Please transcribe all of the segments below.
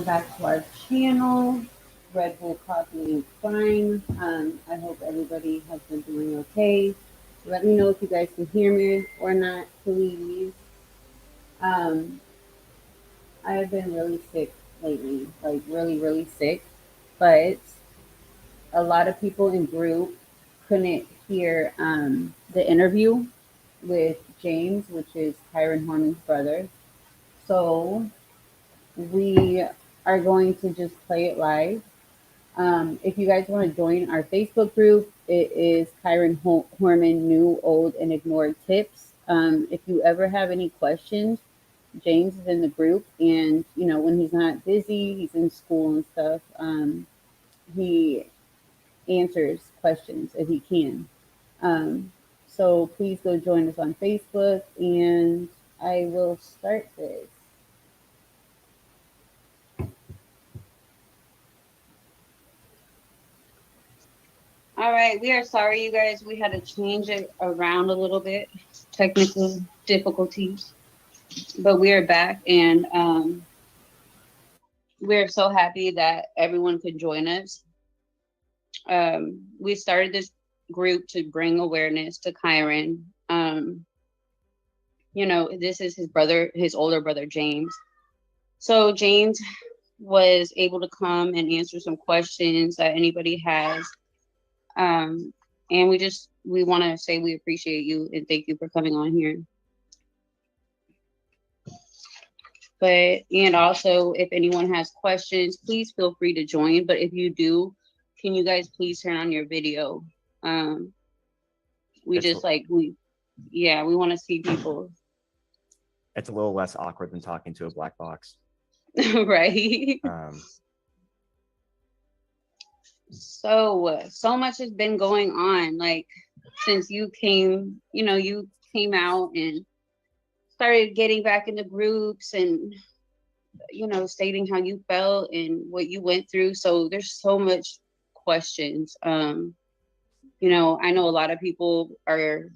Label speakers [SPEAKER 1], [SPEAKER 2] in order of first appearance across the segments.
[SPEAKER 1] back to our channel, Red Bull Coffee and Fine. I hope everybody has been doing okay. Let me know if you guys can hear me or not, please. Um, I have been really sick lately, like really, really sick. But a lot of people in group couldn't hear the interview with James, which is Kyron Horman's brother. So we are going to just play it live. If you guys want to join our Facebook group, it is Kyron Horman New, Old, and Ignored Tips. If you ever have any questions, James is in the group, and when he's not busy, he's in school and stuff. He answers questions if he can. Um, so please go join us on Facebook, and I will start this. All right, we are sorry, you guys. We had to change it around a little bit, technical difficulties, but we are back, and we're so happy that everyone could join us. We started this group to bring awareness to Kyron. This is his brother, his older brother, James. So James was able to come and answer some questions that anybody has. And we want to say we appreciate you and thank you for coming on here. And also, if anyone has questions, please feel free to join. But if you do, can you guys please turn on your video? We want to see people.
[SPEAKER 2] It's a little less awkward than talking to a black box.
[SPEAKER 1] Right. So much has been going on, like since you came out and started getting back into groups and stating how you felt and what you went through. So there's so much questions. I know a lot of people are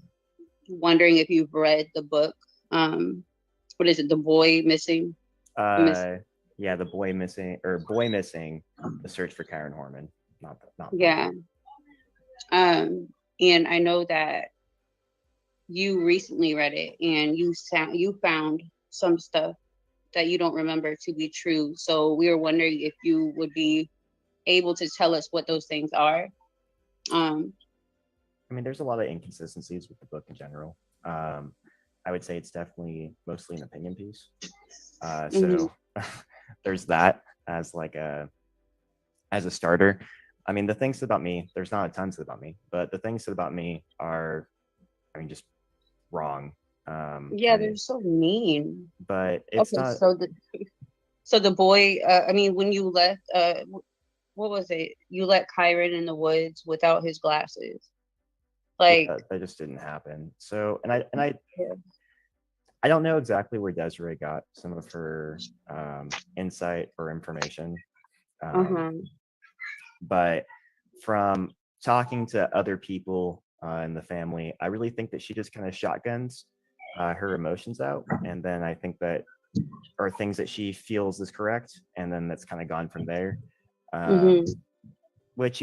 [SPEAKER 1] wondering if you've read the book. What is it? The Boy Missing?
[SPEAKER 2] Yeah, the Boy Missing, The Search for Kyron Horman. Not
[SPEAKER 1] yeah. And I know that you recently read it and you found some stuff that you don't remember to be true. So we were wondering if you would be able to tell us what those things are.
[SPEAKER 2] I mean, there's a lot of inconsistencies with the book in general. I would say it's definitely mostly an opinion piece. So there's that as a starter. I mean, the things about me, there's not a ton about me, but the things about me are, just wrong.
[SPEAKER 1] They're so mean.
[SPEAKER 2] But it's not.
[SPEAKER 1] So the boy, when you left, what was it? You let Kyron in the woods without his glasses.
[SPEAKER 2] That just didn't happen. So, I don't know exactly where Desiree got some of her insight or information. But from talking to other people in the family, I really think that she just kind of shotguns her emotions out. And then I think that are things that she feels is correct. And then that's kind of gone from there. Which,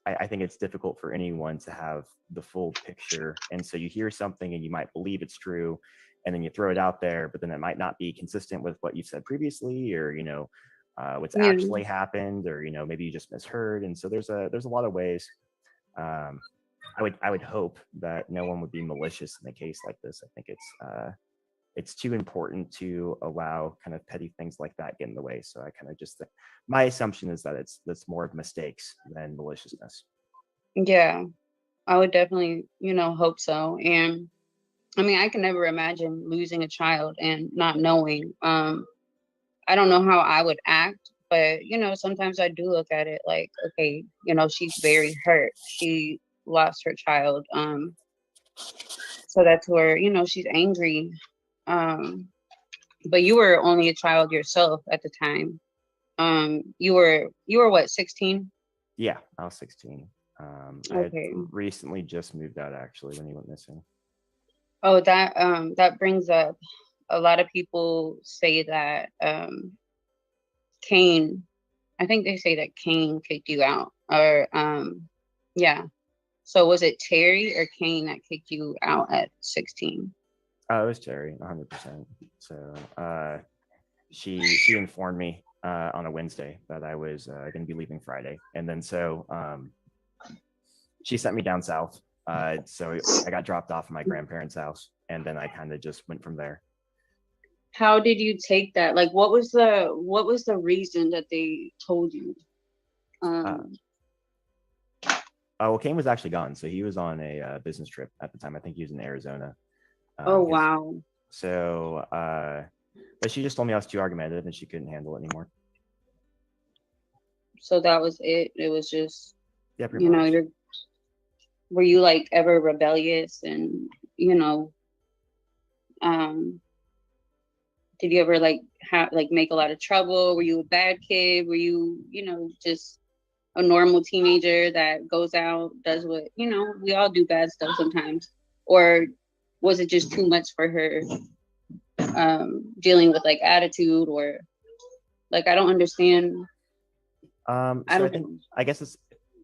[SPEAKER 2] I think it's difficult for anyone to have the full picture. And so you hear something and you might believe it's true, and then you throw it out there, but then it might not be consistent with what you've said previously, or, what's actually happened, or, maybe you just misheard. And so there's a lot of ways. I would hope that no one would be malicious in a case like this. I think it's too important to allow kind of petty things like that get in the way. So I kind of just think my assumption is that that's more of mistakes than maliciousness.
[SPEAKER 1] Yeah, I would definitely, hope so. And I can never imagine losing a child and not knowing. I don't know how I would act, but sometimes I do look at it like, okay, she's very hurt. She lost her child. So that's where, she's angry. But you were only a child yourself at the time. You were what, 16?
[SPEAKER 2] Yeah, I was 16.
[SPEAKER 1] Okay.
[SPEAKER 2] I recently just moved out actually when he went missing.
[SPEAKER 1] Oh, that brings up, a lot of people say that
[SPEAKER 3] Kane, I think they say that Kane kicked you out, or yeah. So was it Terry or Kane that kicked you out at 16?
[SPEAKER 2] Oh, it was Terry, 100%. So she informed me on a Wednesday that I was going to be leaving Friday, and then so she sent me down south. So I got dropped off at my grandparents' house, and then I kind of just went from there.
[SPEAKER 3] How did you take that? Like, what was the reason that they told you?
[SPEAKER 2] Uh, well, Kane was actually gone, so he was on a business trip at the time. I think he was in Arizona.
[SPEAKER 3] Oh wow.
[SPEAKER 2] So, but she just told me I was too argumentative and she couldn't handle it anymore.
[SPEAKER 3] So that was it. It was just,
[SPEAKER 2] Yeah, pretty much.
[SPEAKER 3] were you like ever rebellious and, um, did you ever like make a lot of trouble? Were you a bad kid? Were you, just a normal teenager that goes out, does what, we all do bad stuff sometimes? Or was it just too much for her, dealing with like attitude, or like, I don't understand.
[SPEAKER 2] So I think, I guess it's,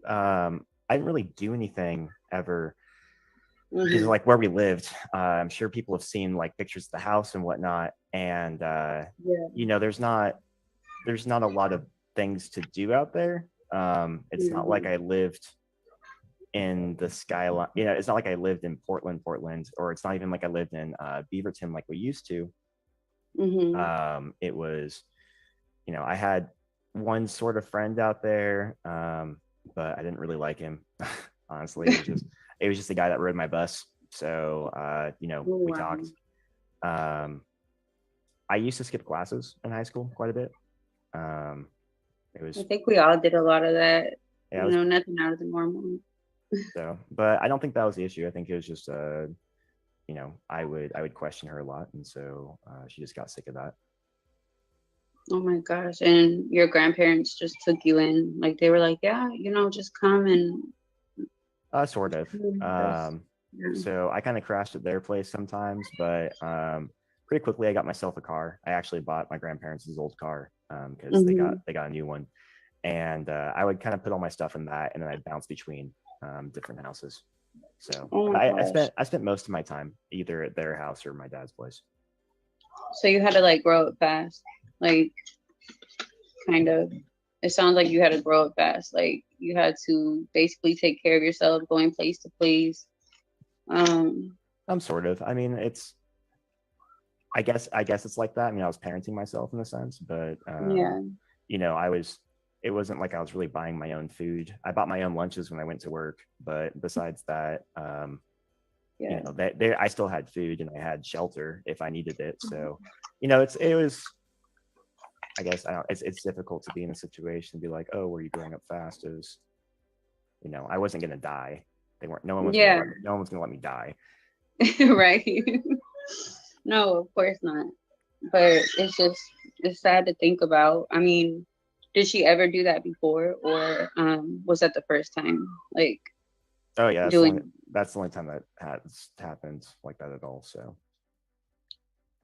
[SPEAKER 2] I didn't really do anything ever because
[SPEAKER 3] Mhm.
[SPEAKER 2] like where we lived, I'm sure people have seen like pictures of the house and whatnot. And,
[SPEAKER 3] Yeah.
[SPEAKER 2] there's not a lot of things to do out there. It's not like
[SPEAKER 3] Mhm.
[SPEAKER 2] I lived in the skyline, it's not like I lived in Portland, or it's not even like I lived in Beaverton like we used to.
[SPEAKER 3] Mhm.
[SPEAKER 2] It was, I had one sort of friend out there, but I didn't really like him. Honestly, it was just the guy that rode my bus. So,
[SPEAKER 3] Oh,
[SPEAKER 2] we
[SPEAKER 3] wow.
[SPEAKER 2] talked. I used to skip classes in high school quite a bit. It
[SPEAKER 3] I
[SPEAKER 2] was,
[SPEAKER 3] think we all did a lot of that.
[SPEAKER 2] yeah, it was,
[SPEAKER 3] Nothing out of the normal.
[SPEAKER 2] so, but I don't think that was the issue. I think it was just, I would question her a lot, and so she just got sick of that.
[SPEAKER 3] Oh my gosh. And your grandparents just took you in. Like they were like, yeah, just come and
[SPEAKER 2] Sort of.
[SPEAKER 3] live with us. Yeah.
[SPEAKER 2] So I kind of crashed at their place sometimes, but pretty quickly I got myself a car. I actually bought my grandparents' old car because
[SPEAKER 3] Hmm.
[SPEAKER 2] they got a new one, and I would kind of put all my stuff in that, and then I'd bounce between different houses. So
[SPEAKER 3] Oh my gosh.
[SPEAKER 2] I spent most of my time either at their house or my dad's place.
[SPEAKER 3] So you had to like grow up fast. Like kind of. It sounds like you had to grow up fast. Like you had to basically take care of yourself, going place to place. Um,
[SPEAKER 2] I'm sort of. I mean, it's. I guess it's like that. I mean, I was parenting myself in a sense, but
[SPEAKER 3] yeah.
[SPEAKER 2] I was. It wasn't like I was really buying my own food. I bought my own lunches when I went to work, but besides that,
[SPEAKER 3] Yeah.
[SPEAKER 2] I still had food and I had shelter if I needed it. So, it was. I guess I don't. It's difficult to be in a situation and be like, oh, were you growing up fast? Is I wasn't gonna die. They weren't.
[SPEAKER 3] Yeah.
[SPEAKER 2] No one was gonna let me die.
[SPEAKER 3] Right. No, of course not. But it's sad to think about. I mean, did she ever do that before, or was that the first time? Like
[SPEAKER 2] Oh yeah,
[SPEAKER 3] doing,
[SPEAKER 2] that's the only time that has happened like that at all. So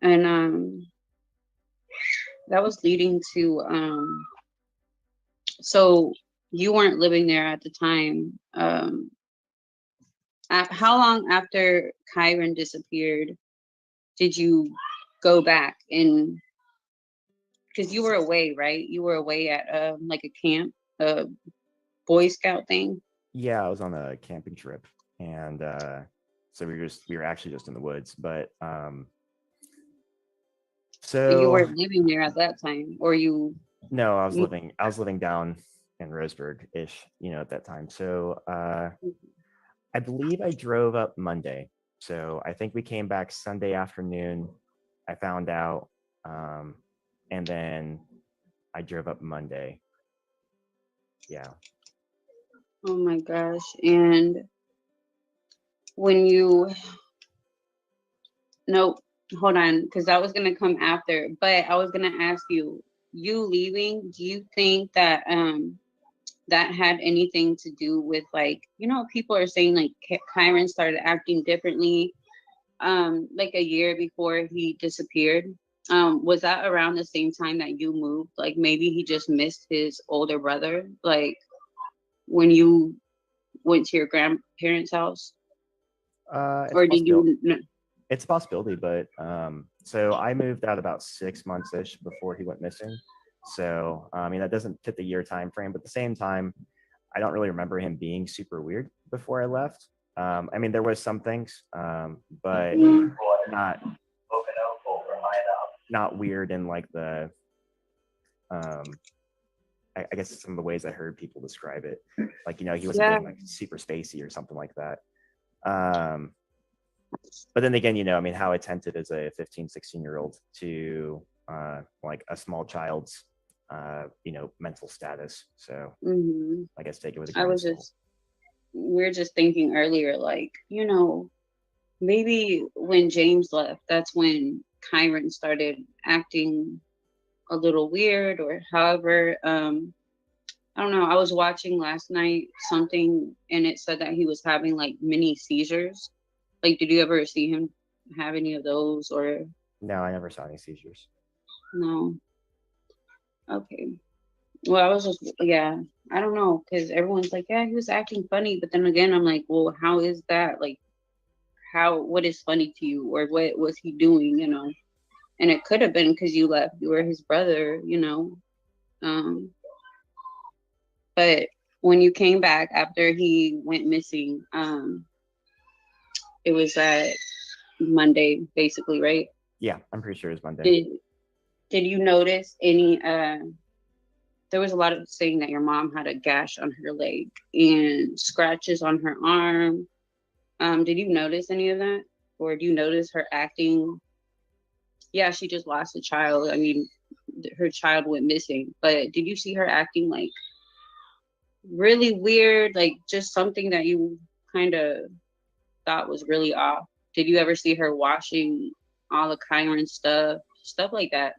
[SPEAKER 3] and that was leading to so you weren't living there at the time. How long after Kyron disappeared did you go back? And because you were away, right? You were away at like a camp, a Boy Scout thing.
[SPEAKER 2] yeah, I was on a camping trip, and so we were actually just in the woods. But
[SPEAKER 3] But you
[SPEAKER 2] so
[SPEAKER 3] weren't living there at that time, or you?
[SPEAKER 2] no, I was living down in Roseburg ish, at that time. So I believe I drove up Monday. So I think we came back Sunday afternoon. I found out, and then I drove up Monday. Yeah.
[SPEAKER 3] Oh my gosh! And when you, no, hold on, because that was gonna come after. But I was gonna ask you, you leaving. Do you think that that had anything to do with like, people are saying like Kyron started acting differently like a year before he disappeared? Was that around the same time that you moved? Like maybe he just missed his older brother, like when you went to your grandparents' house,
[SPEAKER 2] It's
[SPEAKER 3] or
[SPEAKER 2] a
[SPEAKER 3] did
[SPEAKER 2] possibility.
[SPEAKER 3] you?
[SPEAKER 2] It's a possibility, but so I moved out about 6 months ish before he went missing. So I mean that doesn't fit the year time frame, but at the same time, I don't really remember him being super weird before I left. I mean there was some things, but not not weird in like the um, I guess some of the ways I heard people describe it. Like, you know, he wasn't
[SPEAKER 3] Yeah.
[SPEAKER 2] being like super spacey or something like that. But then again, you know, I mean, how attentive is a 15, 16-year-old to like a small child's, you know, mental status. So
[SPEAKER 3] Mm-hmm.
[SPEAKER 2] I guess take it with a
[SPEAKER 3] I
[SPEAKER 2] grain of
[SPEAKER 3] was
[SPEAKER 2] salt.
[SPEAKER 3] just, we were just thinking earlier, like, maybe when James left, that's when Kyron started acting a little weird, or however. I don't know. I was watching last night something, and it said that he was having like mini seizures. Like, did you ever see him have any of those, or
[SPEAKER 2] No, I never saw any seizures.
[SPEAKER 3] no? Okay. Well, I was just, yeah, I don't know, because everyone's like, yeah, he was acting funny, but then again, I'm like, well, how is that? Like, what is funny to you, or what was he doing? And it could have been because you left, you were his brother. Um, but when you came back after he went missing, it was that Monday, basically, right?
[SPEAKER 2] Yeah, I'm pretty sure it was Monday.
[SPEAKER 3] Did you notice any? There was a lot of saying that your mom had a gash on her leg and scratches on her arm. Did you notice any of that, or do you notice her acting? Yeah, she just lost a child. I mean, her child went missing, but did you see her acting like really weird, like just something that you kind of thought was really off? Did you ever see her washing all the Kyron stuff like that?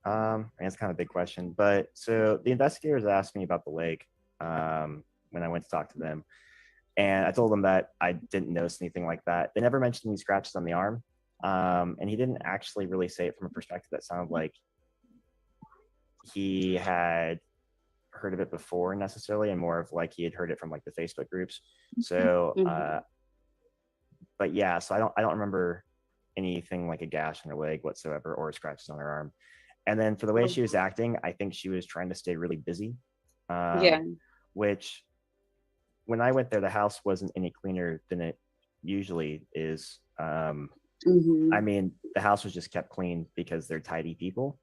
[SPEAKER 2] I mean, that's kind of a big question. But so the investigators asked me about the leg when I went to talk to them. And I told them that I didn't notice anything like that. They never mentioned any scratches on the arm. And he didn't actually really say it from a perspective that sounded like he had heard of it before necessarily, and more of like he had heard it from like the Facebook groups. So, but yeah, so I don't remember anything like a gash on her leg whatsoever or scratches on her arm. And then for the way she was acting, I think she was trying to stay really busy.
[SPEAKER 3] Yeah.
[SPEAKER 2] Which when I went there, the house wasn't any cleaner than it usually is. I mean, the house was just kept clean because they're tidy people.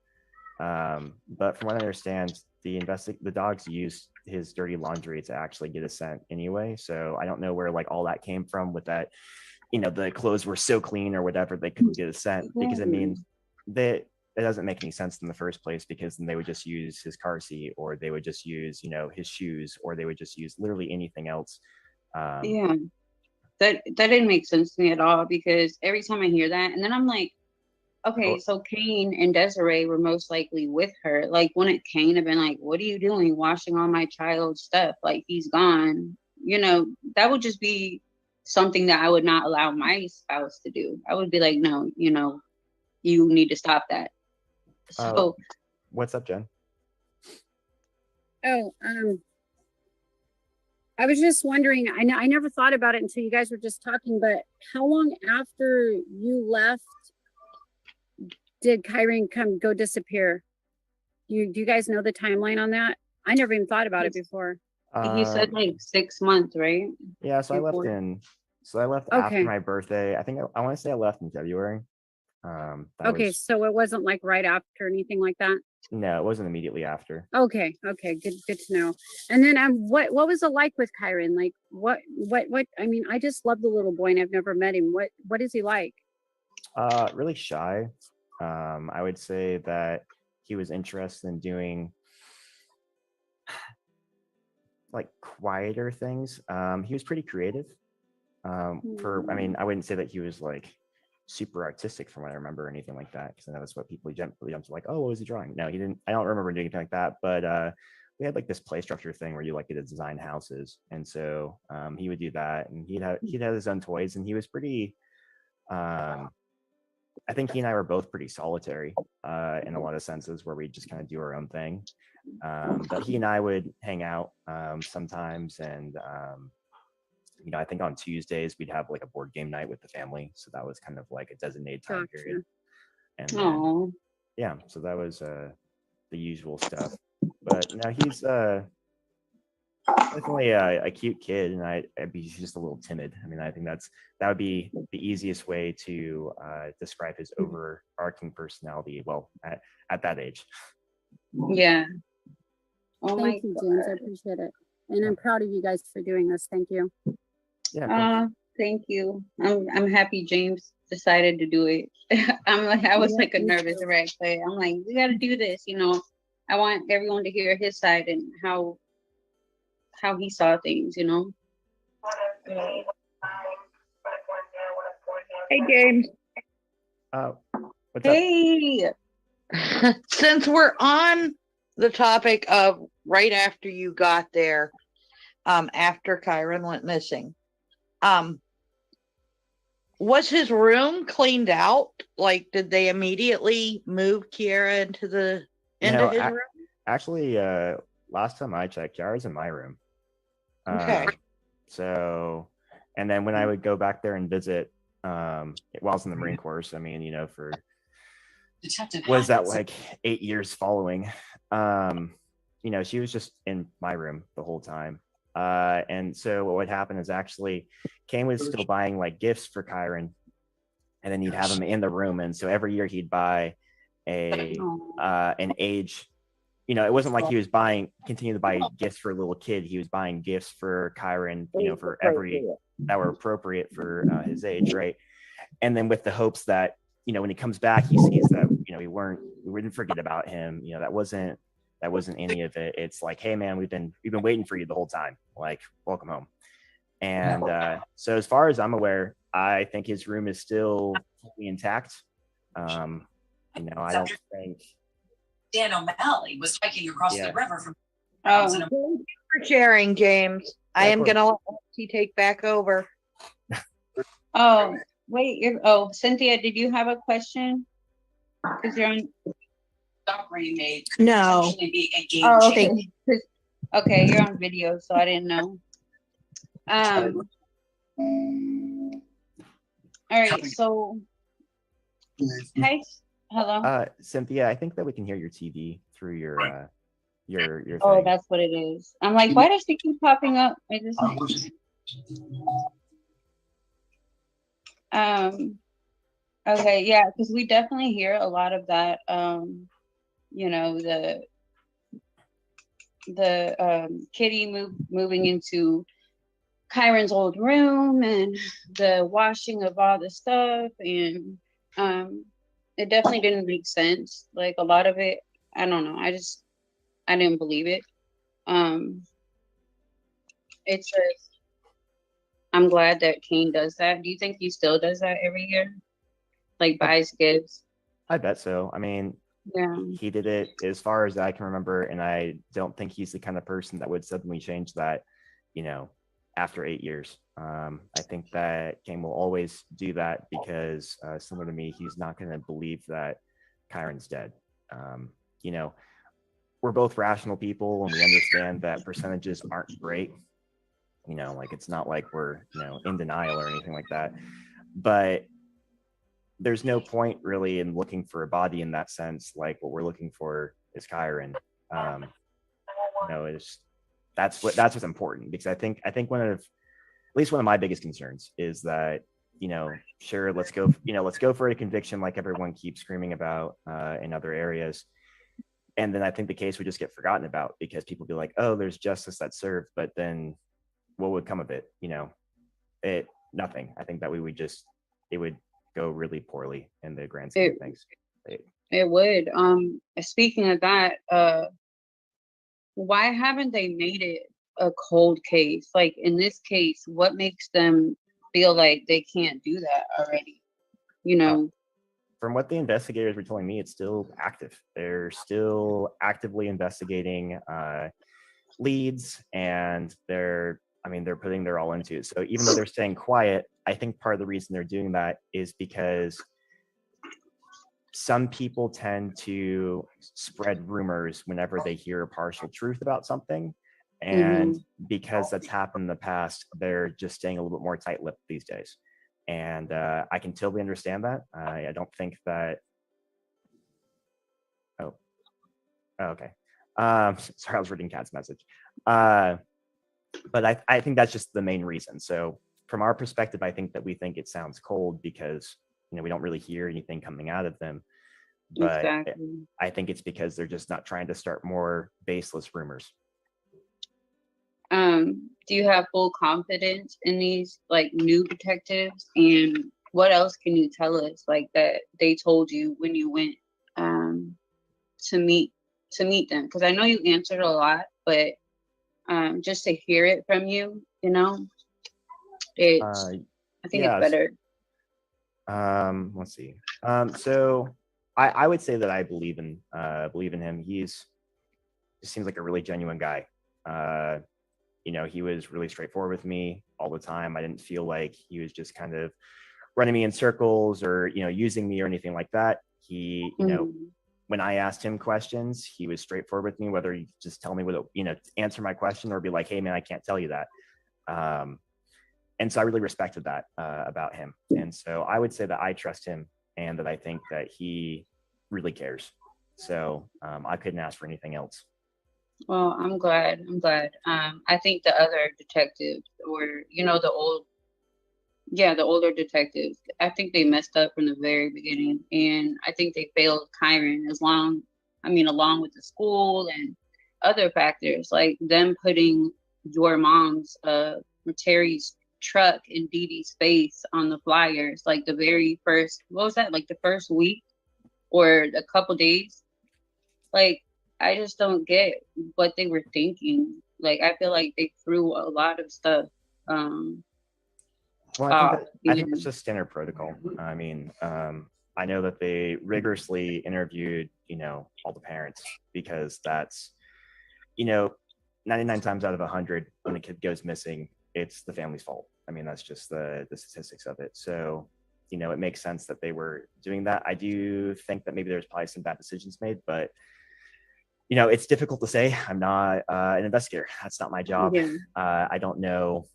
[SPEAKER 2] But from what I understand, the dogs used his dirty laundry to actually get a scent anyway. So I don't know where like all that came from with that, you know, the clothes were so clean or whatever, they couldn't get a scent. Because I mean, it doesn't make any sense in the first place, because then they would just use his car seat, or they would just use, you know, his shoes, or they would just use literally anything else.
[SPEAKER 3] Yeah, that didn't make sense to me at all, because every time I hear that, and then I'm like, okay, so Kane and Desiree were most likely with her. Like, wouldn't Kane have been like, what are you doing washing all my child's stuff? Like, he's gone. That would just be something that I would not allow my spouse to do. I would be like, no, you need to stop that. So
[SPEAKER 2] what's up, Jen?
[SPEAKER 4] Oh, I was just wondering, I never thought about it until you guys were just talking, but how long after you left did Kyron go disappear? Do you guys know the timeline on that? I never even thought about it before.
[SPEAKER 3] He said like 6 months, right?
[SPEAKER 2] Yeah, so I left after my birthday. I think I want to say I left in February.
[SPEAKER 4] So it wasn't like right after anything like that?
[SPEAKER 2] No, it wasn't immediately after.
[SPEAKER 4] Okay, good to know. And then what was it like with Kyron? Like what I mean, I just love the little boy and I've never met him. What is he like?
[SPEAKER 2] Really shy. I would say that he was interested in doing like quieter things. He was pretty creative. I mean, I wouldn't say that he was like super artistic from what I remember or anything like that, because I know that's what people jump to, like, oh, what was he drawing? No, he didn't. I don't remember doing anything like that, but we had like this play structure thing where you like get to design houses, and so he would do that, and he'd have his own toys, and he was pretty I I think he and I were both pretty solitary in a lot of senses, where we just kind of do our own thing. But he and I would hang out sometimes, and I think on Tuesdays we'd have like a board game night with the family, so that was kind of like a designated time period. And then,
[SPEAKER 3] Oh,
[SPEAKER 2] yeah, so that was the usual stuff. But no, he's definitely a cute kid, and he's just a little timid. I mean, I think that would be the easiest way to describe his overarching personality. Well, at that age.
[SPEAKER 3] yeah. Oh my
[SPEAKER 4] Thank you, James. I appreciate it. And I'm proud of you guys for doing this. Thank you.
[SPEAKER 2] Yeah.
[SPEAKER 3] Thank you. I'm happy James decided to do it. I was like a nervous wreck, but I'm like, we got to do this. I want everyone to hear his side and how he saw things.
[SPEAKER 5] Hey, James.
[SPEAKER 2] What's up?
[SPEAKER 3] Hey.
[SPEAKER 5] Since we're on the topic of right after you got there, after Kyron went missing, was his room cleaned out? Like, did they immediately move Kiara into his room?
[SPEAKER 2] Actually, last time I checked, Kiara's in my room.
[SPEAKER 5] Okay.
[SPEAKER 2] So, and then when I would go back there and visit, while I was in the Marine Corps, I mean, for was that like 8 years following, she was just in my room the whole time. And so what would happen is actually Kane was still buying like gifts for Kyron, and then he'd have him in the room. And so every year he'd buy an age. It wasn't like he was continue to buy gifts for a little kid. He was buying gifts for Kyron, for every that were appropriate for his age, right? And then with the hopes that when he comes back, he sees that we didn't forget about him. That wasn't any of it. It's like, hey man, we've been waiting for you the whole time. Like, welcome home. And so as far as I'm aware, I think his room is still fully intact. I don't think
[SPEAKER 6] Dan O'Malley was hiking across the river from.
[SPEAKER 5] Thank you for sharing, James. I am gonna let Lexi take back over.
[SPEAKER 3] Oh, wait. Cynthia, did you have a question? Because you're on.
[SPEAKER 6] Story made
[SPEAKER 5] No.
[SPEAKER 6] be a game
[SPEAKER 3] Oh,
[SPEAKER 6] changer.
[SPEAKER 3] okay. Okay, you're on video, so I didn't know. All right, so hi, hello.
[SPEAKER 2] Cynthia, I think that we can hear your TV through your thing.
[SPEAKER 3] Oh, that's what it is. I'm like, why does it keep popping up? I just okay, yeah, because we definitely hear a lot of that. The kitty moving into Kyron's old room and the washing of all the stuff, and it definitely didn't make sense. Like a lot of it, I don't know. I didn't believe it. It's just, I'm glad that Kane does that. Do you think he still does that every year? Like buys gifts?
[SPEAKER 2] I bet so. I mean,
[SPEAKER 3] yeah,
[SPEAKER 2] he did it as far as I can remember, and I don't think he's the kind of person that would suddenly change that, after 8 years. I think that Kane will always do that because, similar to me, he's not going to believe that Kyron's dead. We're both rational people, and we understand that percentages aren't great. Like it's not like we're, in denial or anything like that. But there's no point really in looking for a body in that sense. Like what we're looking for is Kyron. That's what's important, because I think at least one of my biggest concerns is that, sure, let's go for a conviction like everyone keeps screaming about in other areas. And then I think the case would just get forgotten about because people be like, oh, there's justice that's served, but then what would come of it? Nothing. I think that it would go really poorly in the grand scheme of things.
[SPEAKER 3] It would. Speaking of that, why haven't they made it a cold case? Like in this case, what makes them feel like they can't do that already?
[SPEAKER 2] From what the investigators were telling me, it's still active. They're still actively investigating leads, and they're putting their all into it. So even though they're staying quiet, I think part of the reason they're doing that is because some people tend to spread rumors whenever they hear a partial truth about something. And because that's happened in the past, they're just staying a little bit more tight-lipped these days. And I can totally understand that. I don't think that. Oh, okay. Sorry, I was reading Kat's message. But I think that's just the main reason. So from our perspective, I think that we think it sounds cold because, you know, we don't really hear anything coming out of them. But
[SPEAKER 3] Exactly.
[SPEAKER 2] I think it's because they're just not trying to start more baseless rumors.
[SPEAKER 3] Do you have full confidence in these like new detectives? And what else can you tell us like that they told you when you went to meet them? Because I know you answered a lot, but just to hear it from you, you know, it's I think it's better.
[SPEAKER 2] Let's see. So I would say that I believe in him. He seems like a really genuine guy. You know, he was really straightforward with me all the time. I didn't feel like he was just kind of running me in circles or, you know, using me or anything like that. He, you know, when I asked him questions, he was straightforward with me, whether he just tell me what, you know, answer my question or be like, hey man, I can't tell you that. And so I really respected that about him. And so I would say that I trust him and that I think that he really cares. So I couldn't ask for anything else.
[SPEAKER 3] Well, I'm glad. I think the other detectives or, you know, the older detectives, I think they messed up from the very beginning. And I think they failed Kyron along with the school and other factors, like them putting your mom's, Terry's truck in Dee Dee's face on the flyers, like the very first, what was that, like the first week or a couple days? Like, I just don't get what they were thinking. Like, I feel like they threw a lot of stuff.
[SPEAKER 2] Well, I think that's just standard protocol. I mean, I know that they rigorously interviewed, you know, all the parents because that's, you know, 99 times out of 100 when a kid goes missing, it's the family's fault. I mean, that's just the statistics of it. So, you know, it makes sense that they were doing that. I do think that maybe there's probably some bad decisions made, but you know, it's difficult to say. I'm not an investigator. That's not my job.
[SPEAKER 3] Yeah.
[SPEAKER 2] I don't know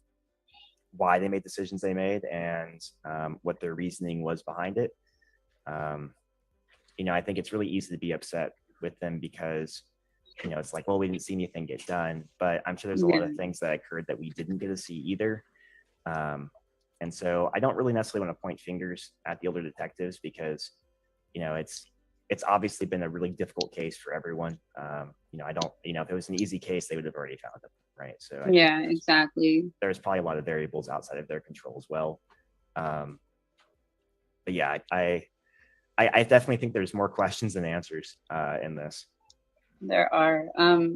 [SPEAKER 2] why they made decisions they made and what their reasoning was behind it. You know, I think it's really easy to be upset with them because, you know, it's like, well, we didn't see anything get done, but I'm sure there's a lot of things that occurred that we didn't get to see either. And so I don't really necessarily want to point fingers at the older detectives because, you know, it's obviously been a really difficult case for everyone. You know, if it was an easy case, they would have already found them, right? So
[SPEAKER 3] yeah, exactly.
[SPEAKER 2] There's probably a lot of variables outside of their control as well. But yeah, I definitely think there's more questions than answers in this.
[SPEAKER 3] There are. Have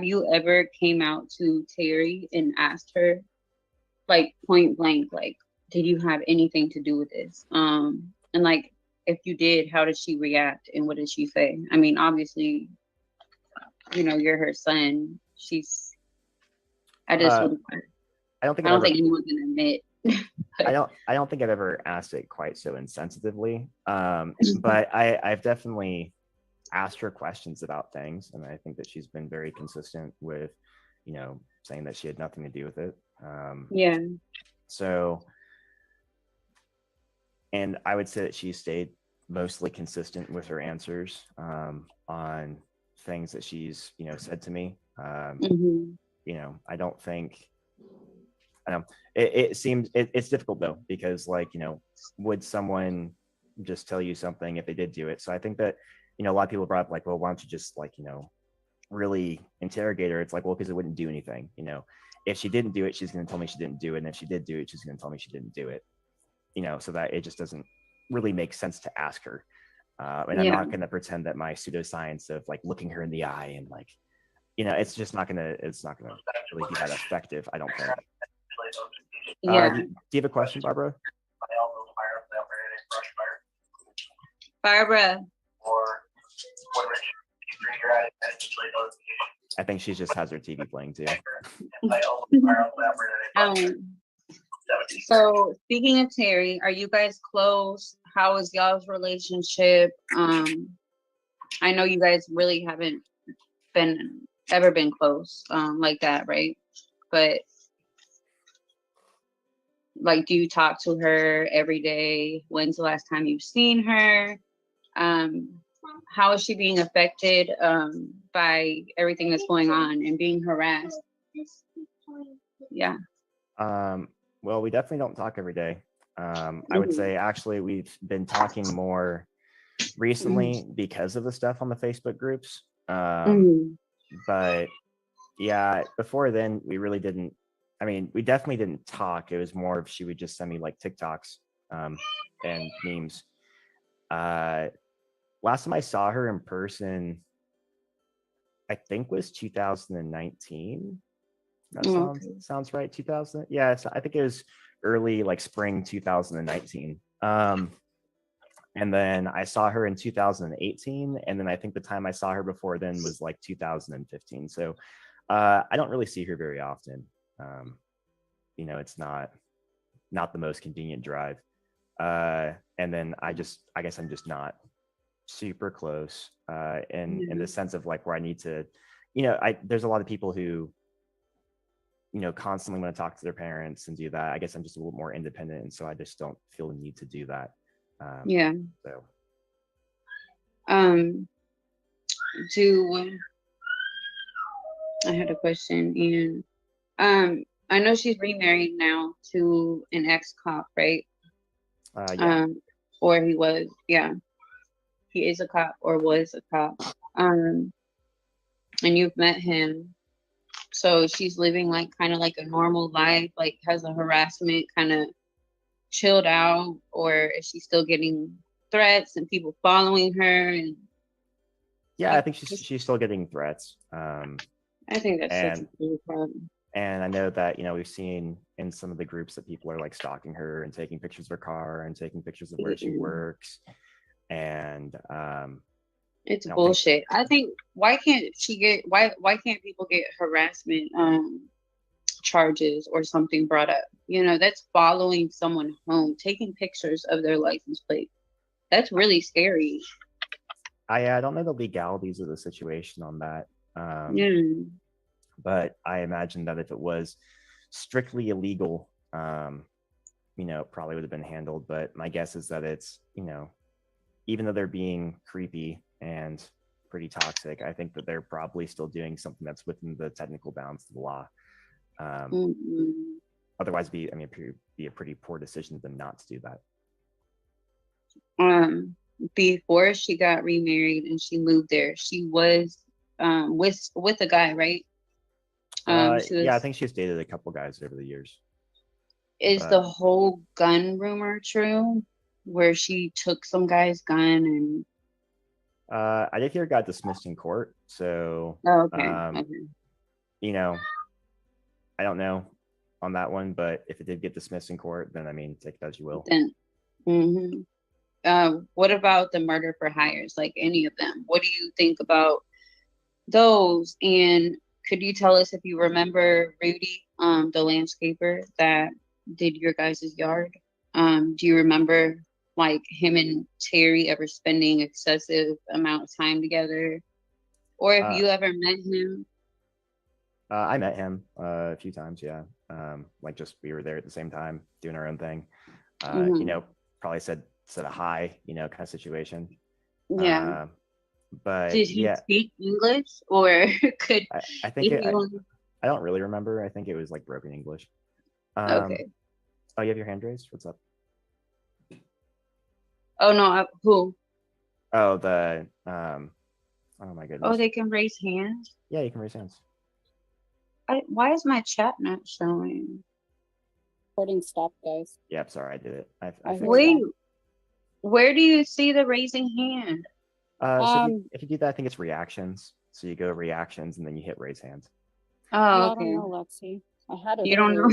[SPEAKER 3] you ever came out to Terry and asked her, like point blank, like, did you have anything to do with this? And like, if you did, how did she react and what did she say? I mean, obviously, you know, you're her son. I don't think anyone can admit.
[SPEAKER 2] I don't think I've ever asked it quite so insensitively. But I've definitely asked her questions about things, and I think that she's been very consistent with, you know, saying that she had nothing to do with it.
[SPEAKER 3] Yeah.
[SPEAKER 2] So, and I would say that she stayed mostly consistent with her answers on things that she's, you know, said to me. You know, I don't know. It seems it's difficult though, because like, you know, would someone just tell you something if they did do it? So I think that, you know, a lot of people brought up like, well, why don't you just like, you know, really interrogate her? It's like, well, because it wouldn't do anything. You know, if she didn't do it, she's going to tell me she didn't do it. And if she did do it, she's going to tell me she didn't do it. You know, so that it just doesn't really make sense to ask her. And I'm not going to pretend that my pseudoscience of like looking her in the eye and like, you know, it's not going to really be that effective, I don't think.
[SPEAKER 3] Yeah.
[SPEAKER 2] Do you have a question, Barbara?
[SPEAKER 3] Barbara.
[SPEAKER 2] I think she just has her TV playing too.
[SPEAKER 3] So speaking of Terry, are you guys close? how is y'all's relationship? I know you guys really haven't ever been close, like that, right? But like, do you talk to her every day? When's the last time you've seen her? How is she being affected by everything that's going on and being harassed? Yeah.
[SPEAKER 2] Well, we definitely don't talk every day. I would say actually we've been talking more recently because of the stuff on the Facebook groups. But yeah, before then we really didn't. I mean, we definitely didn't talk. It was more of she would just send me like TikToks and memes. Last time I saw her in person, I think was 2019. That sounds right. 2000. Yeah, I think it was early like spring 2019. And then I saw her in 2018, and then I think the time I saw her before then was like 2015. So I don't really see her very often. You know, it's not the most convenient drive. And then I guess I'm just not super close in the sense of like where I need to, you know, there's a lot of people who, you know, constantly want to talk to their parents and do that. I guess I'm just a little more independent, and so I just don't feel the need to do that.
[SPEAKER 3] Yeah.
[SPEAKER 2] So
[SPEAKER 3] I had a question, and I know she's remarried now to an ex-cop, right?
[SPEAKER 2] yeah.
[SPEAKER 3] Or he was, yeah. He is a cop or was a cop. And you've met him. So she's living like kind of like a normal life, like has the harassment kind of chilled out, or is she still getting threats and people following her? And
[SPEAKER 2] yeah, I think she's still getting threats.
[SPEAKER 3] I think that's such a big problem.
[SPEAKER 2] And I know that, you know, we've seen in some of the groups that people are like stalking her and taking pictures of her car and taking pictures of where she works. And
[SPEAKER 3] it's bullshit. I think why can't people get harassment charges or something brought up? You know, that's following someone home, taking pictures of their license plate. That's really scary.
[SPEAKER 2] I don't know the legalities of the situation on that. But I imagine that if it was strictly illegal, you know, it probably would have been handled. But my guess is that it's, you know, even though they're being creepy and pretty toxic, I think that they're probably still doing something that's within the technical bounds of the law. Otherwise, it'd be a pretty poor decision of them not to do that.
[SPEAKER 3] Before she got remarried and she moved there, she was with a guy, right?
[SPEAKER 2] Yeah, I think she's dated a couple guys over the years.
[SPEAKER 3] Is the whole gun rumor true, where she took some guy's gun and?
[SPEAKER 2] I did hear it got dismissed in court. So,
[SPEAKER 3] okay.
[SPEAKER 2] You know, I don't know on that one, but if it did get dismissed in court, then I mean, take it as you will.
[SPEAKER 3] Then, what about the murder for hires? Like any of them? What do you think about those? And could you tell us if you remember Rudy, the landscaper that did your guys' yard? Do you remember like him and Terry ever spending excessive amount of time together? Or if you ever met him?
[SPEAKER 2] I met him a few times, yeah. Like just we were there at the same time doing our own thing. You know, probably said a hi, you know, kind of situation.
[SPEAKER 3] Yeah.
[SPEAKER 2] But
[SPEAKER 3] did he speak English, or could
[SPEAKER 2] I think I don't really remember. I think it was like broken English.
[SPEAKER 3] Okay.
[SPEAKER 2] Oh, you have your hand raised? What's up?
[SPEAKER 3] Oh no, who?
[SPEAKER 2] Oh, the oh my goodness.
[SPEAKER 3] Oh, they can raise hands?
[SPEAKER 2] Yeah, you can raise hands.
[SPEAKER 3] Why is my chat not showing?
[SPEAKER 4] Recording stop, guys.
[SPEAKER 2] Yep, sorry, I did it.
[SPEAKER 3] Wait, where do you see the raising hand?
[SPEAKER 2] So if you do that, I think it's reactions. So you go reactions and then you hit raise hand.
[SPEAKER 3] Oh,
[SPEAKER 4] okay. I don't know, Lexi. I had it.
[SPEAKER 3] You don't know?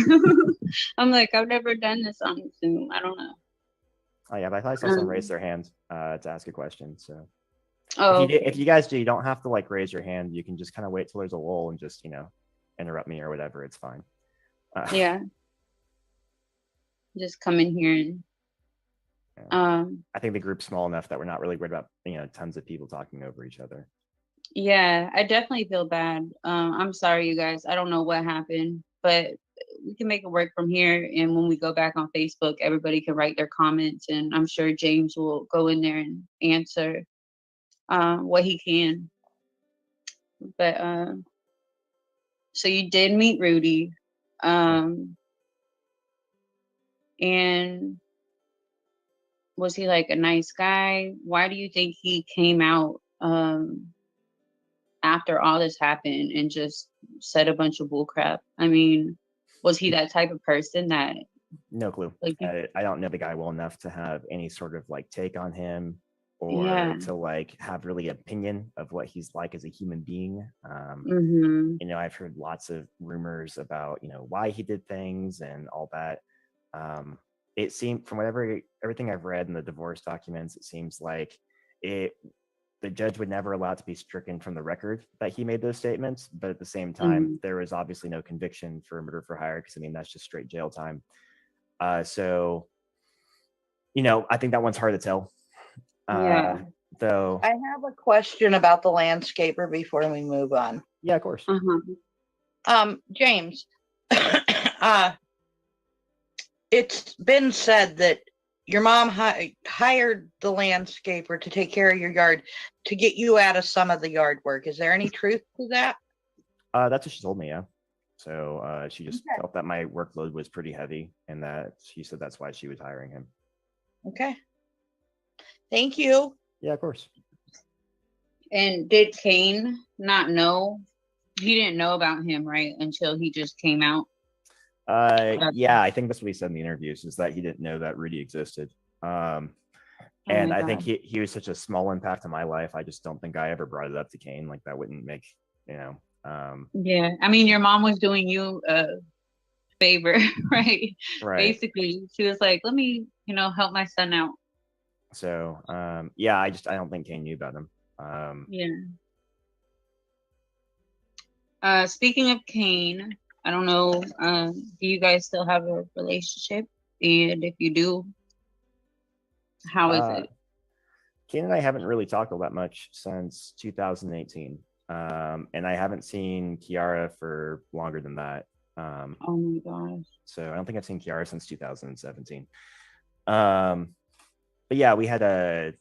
[SPEAKER 3] I'm like, I've never done this on Zoom. I don't know.
[SPEAKER 2] Oh yeah, but I thought I saw someone raise their hand to ask a question. So if you guys do, you don't have to like raise your hand. You can just kind of wait till there's a lull and just, you know, interrupt me or whatever. It's fine.
[SPEAKER 3] Yeah. Just come in here and
[SPEAKER 2] Yeah. I think the group's small enough that we're not really worried about, tons of people talking over each other.
[SPEAKER 3] Yeah, I definitely feel bad. I'm sorry, you guys. I don't know what happened, but we can make it work from here. And when we go back on Facebook, everybody can write their comments, and I'm sure James will go in there and answer what he can. But so you did meet Rudy, and was he like a nice guy? Why do you think he came out after all this happened and just said a bunch of bull crap? I mean, was he that type of person that
[SPEAKER 2] No clue.
[SPEAKER 3] like
[SPEAKER 2] I don't know the guy well enough to have any sort of like take on him, or
[SPEAKER 3] Yeah.
[SPEAKER 2] to like have really opinion of what he's like as a human being. I've heard lots of rumors about, why he did things and all that. It seemed, from everything I've read in the divorce documents, it seems like the judge would never allow it to be stricken from the record that he made those statements. But at the same time, there was obviously no conviction for murder for hire, because that's just straight jail time. So, I think that one's hard to tell.
[SPEAKER 3] Yeah.
[SPEAKER 2] Though
[SPEAKER 5] I have a question about the landscaper before we move on.
[SPEAKER 2] Yeah, of course.
[SPEAKER 5] James, it's been said that your mom hired the landscaper to take care of your yard to get you out of some of the yard work. Is there any truth to that?
[SPEAKER 2] That's what she told me, yeah. So she just felt that my workload was pretty heavy, and that she said that's why she was hiring him.
[SPEAKER 5] Okay. Thank you.
[SPEAKER 2] Yeah, of course.
[SPEAKER 3] And did Kane not know? He didn't know about him, right? Until he just came out.
[SPEAKER 2] Yeah, I think that's what he said in the interviews, is that he didn't know that Rudy existed. And I think he was such a small impact in my life. I just don't think I ever brought it up to Kane. Like, that wouldn't make,
[SPEAKER 3] Yeah, I mean, your mom was doing you a favor, right? Basically, she was like, let me, help my son out.
[SPEAKER 2] So, yeah, I don't think Kane knew about him.
[SPEAKER 3] Yeah. Speaking of Kane, I don't know, do you guys still have a relationship? And if you do, how is it?
[SPEAKER 2] Kane and I haven't really talked all that much since 2018. And I haven't seen Kiara for longer than that.
[SPEAKER 3] Oh my gosh.
[SPEAKER 2] So I don't think I've seen Kiara since 2017. But yeah, we had a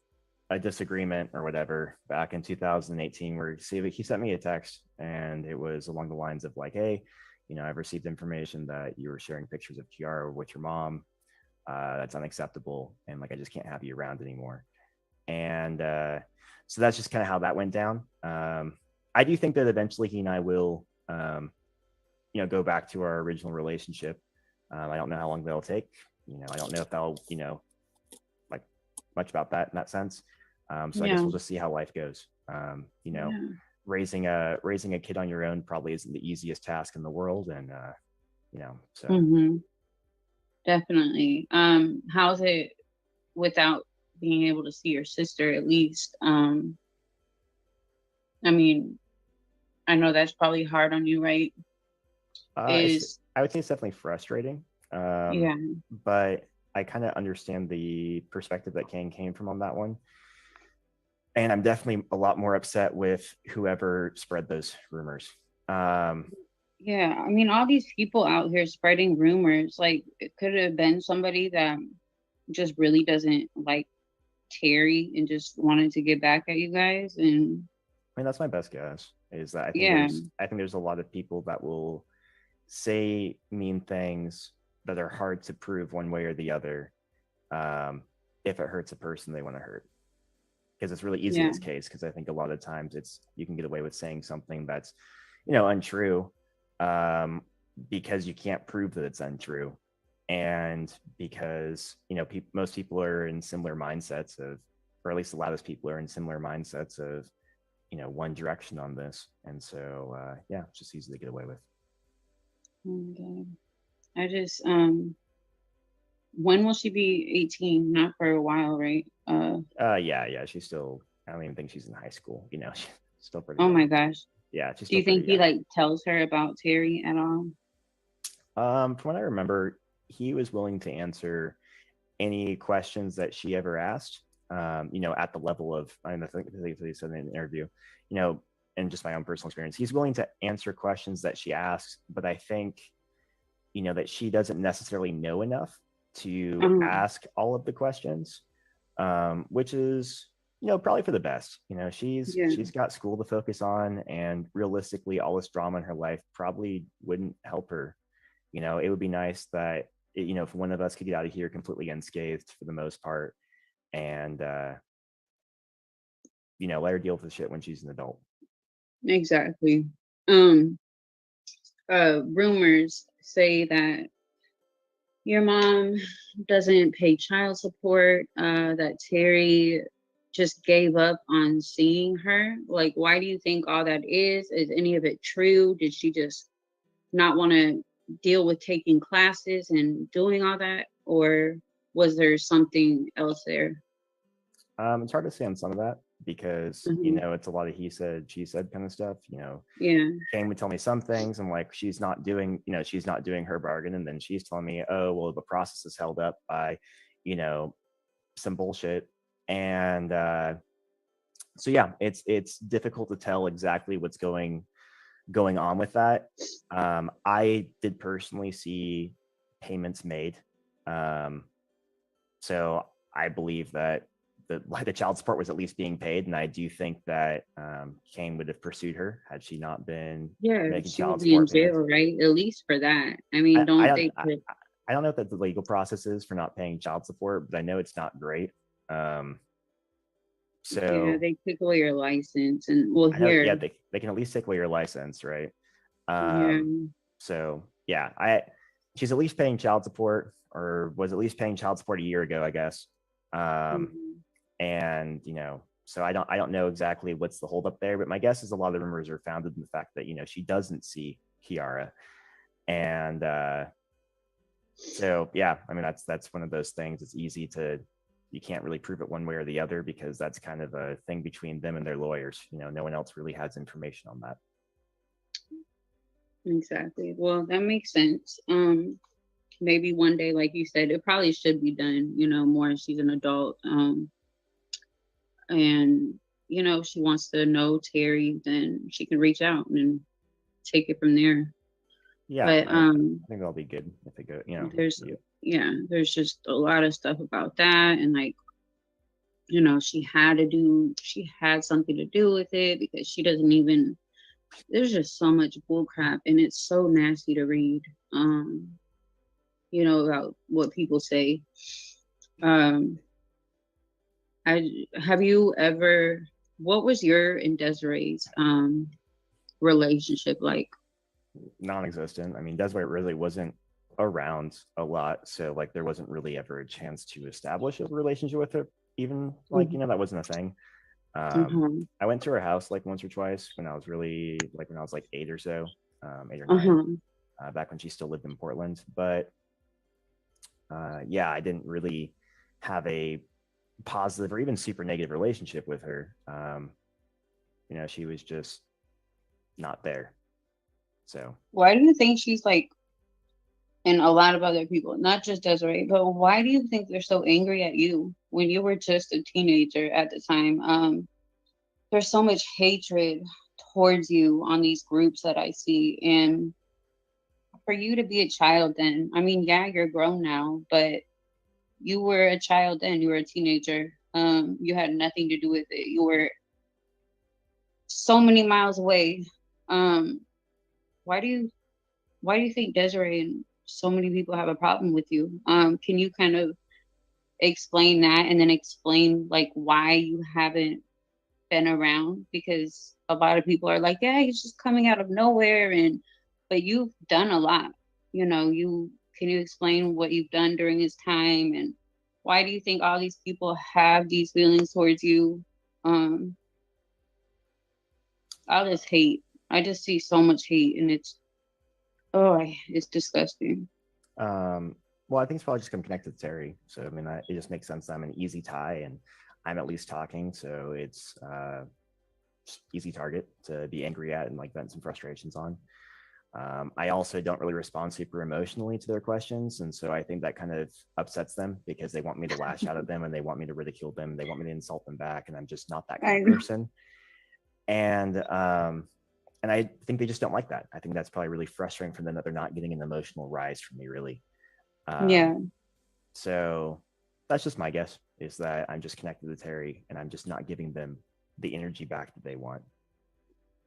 [SPEAKER 2] disagreement or whatever back in 2018 where he sent me a text, and it was along the lines of like, hey, I've received information that you were sharing pictures of Kiara with your mom. That's unacceptable, and like, I just can't have you around anymore. And so that's just kind of how that went down. I do think that eventually he and I will go back to our original relationship. I don't know how long that'll take. I don't know if that'll like much about that in that sense. So I guess we'll just see how life goes. Raising a kid on your own probably isn't the easiest task in the world, and so
[SPEAKER 3] definitely. How's it without being able to see your sister at least? I mean, I know that's probably hard on you, right?
[SPEAKER 2] I would say it's definitely frustrating. But I kind of understand the perspective that Kane came from on that one. And I'm definitely a lot more upset with whoever spread those rumors.
[SPEAKER 3] Yeah, I mean, all these people out here spreading rumors, like, it could have been somebody that just really doesn't like Terry and just wanted to get back at you guys. And
[SPEAKER 2] I mean, that's my best guess, is that I think there's a lot of people that will say mean things that are hard to prove one way or the other, if it hurts a person they want to hurt. Because it's really easy in this case, because I think a lot of times you can get away with saying something that's untrue, because you can't prove that it's untrue, and because most people are in similar mindsets of, or at least a lot of people are in similar mindsets of one direction on this, and so it's just easy to get away with.
[SPEAKER 3] Okay. I just when will she be 18? Not for a while, right?
[SPEAKER 2] Yeah, she's still, I don't even think she's in high school, she's still pretty
[SPEAKER 3] young.
[SPEAKER 2] young.
[SPEAKER 3] My gosh.
[SPEAKER 2] Yeah, she's
[SPEAKER 3] do you think he
[SPEAKER 2] young.
[SPEAKER 3] like tells her about Terry at all?
[SPEAKER 2] From what I remember, he was willing to answer any questions that she ever asked, at the level of, I think they said in an interview, and just my own personal experience, he's willing to answer questions that she asks, but I think, that she doesn't necessarily know enough to ask all of the questions, which is, probably for the best. She's got school to focus on, and realistically, all this drama in her life probably wouldn't help her. It would be nice that, if one of us could get out of here completely unscathed for the most part, and let her deal with the shit when she's an adult.
[SPEAKER 3] Exactly. Rumors say that your mom doesn't pay child support, that Terry just gave up on seeing her. Like, why do you think all that is? Is any of it true? Did she just not want to deal with taking classes and doing all that? Or was there something else there?
[SPEAKER 2] It's hard to say on some of that, because it's a lot of he said, she said kind of stuff.
[SPEAKER 3] Yeah.
[SPEAKER 2] Kane would tell me some things, and like, she's not doing her bargain, and then she's telling me, oh well, the process is held up by some bullshit. And so yeah, it's difficult to tell exactly what's going on with that. I did personally see payments made, so I believe that the child support was at least being paid, and I do think that Kane would have pursued her had she not been making
[SPEAKER 3] she
[SPEAKER 2] child
[SPEAKER 3] would be in
[SPEAKER 2] support
[SPEAKER 3] jail,
[SPEAKER 2] payments.
[SPEAKER 3] right? At least for that. I mean,
[SPEAKER 2] I don't know what the legal process is for not paying child support, but I know it's not great. So
[SPEAKER 3] yeah, they took away your license, and well,
[SPEAKER 2] yeah, they can at least take away your license, right? So yeah, she's at least paying child support, or was at least paying child support a year ago, I guess. And so I don't know exactly what's the holdup there, but my guess is a lot of the rumors are founded in the fact that she doesn't see Kiara, and so yeah, I mean, that's one of those things. It's easy to, you can't really prove it one way or the other, because that's kind of a thing between them and their lawyers. No one else really has information on that.
[SPEAKER 3] Exactly. Well, that makes sense. Maybe one day, like you said, it probably should be done, more as she's an adult. And she wants to know Terry, then she can reach out and take it from there.
[SPEAKER 2] Yeah,
[SPEAKER 3] but
[SPEAKER 2] I think that'll be good if they go.
[SPEAKER 3] There's just a lot of stuff about that, and like, she had something to do with it, because she doesn't even. There's just so much bull crap, and it's so nasty to read. About what people say. What was your and Desiree's relationship like?
[SPEAKER 2] Non-existent. I mean, Desiree really wasn't around a lot, so like there wasn't really ever a chance to establish a relationship with her, even like that wasn't a thing. I went to her house like once or twice when I was like 8 or so, 8 or 9, back when she still lived in Portland. But yeah, I didn't really have a positive or even super negative relationship with her. She was just not there. So
[SPEAKER 3] why do you think she's like, and a lot of other people, not just Desiree, but why do you think they're so angry at you when you were just a teenager at the time? There's so much hatred towards you on these groups that I see. And for you to be a child then, I mean, yeah, you're grown now, but you were a child then, you were a teenager. You had nothing to do with it. You were so many miles away. Why do you think Desiree and so many people have a problem with you? Can you kind of explain that, and then explain like why you haven't been around? Because a lot of people are like, yeah, he's just coming out of nowhere, but you've done a lot. Can you explain what you've done during this time, and why do you think all these people have these feelings towards you? All this hate. I just see so much hate, and it's disgusting.
[SPEAKER 2] Well, I think it's probably just connected to Terry. So I mean, it just makes sense. I'm an easy tie, and I'm at least talking, so it's easy target to be angry at and like vent some frustrations on. I also don't really respond super emotionally to their questions. And so I think that kind of upsets them because they want me to lash out at them and they want me to ridicule them. They want me to insult them back. And I'm just not that kind of person. And I think they just don't like that. I think that's probably really frustrating for them that they're not getting an emotional rise from me, really.
[SPEAKER 3] Yeah.
[SPEAKER 2] So that's just my guess, is that I'm just connected to Terry and I'm just not giving them the energy back that they want.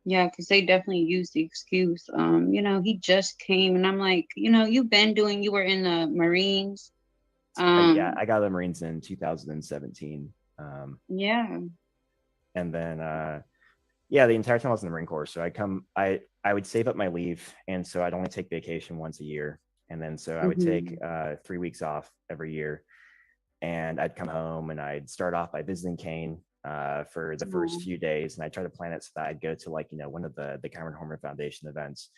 [SPEAKER 3] Yeah, because they definitely use the excuse. He just came, and I'm like, you were in the Marines.
[SPEAKER 2] Yeah, I got the Marines in 2017.
[SPEAKER 3] Yeah.
[SPEAKER 2] And then the entire time I was in the Marine Corps. So I would save up my leave, and so I'd only take vacation once a year. And then so I would take 3 weeks off every year, and I'd come home and I'd start off by visiting Kane for the first few days, and I try to plan it so that I'd go to one of the Kyron Horman Foundation events,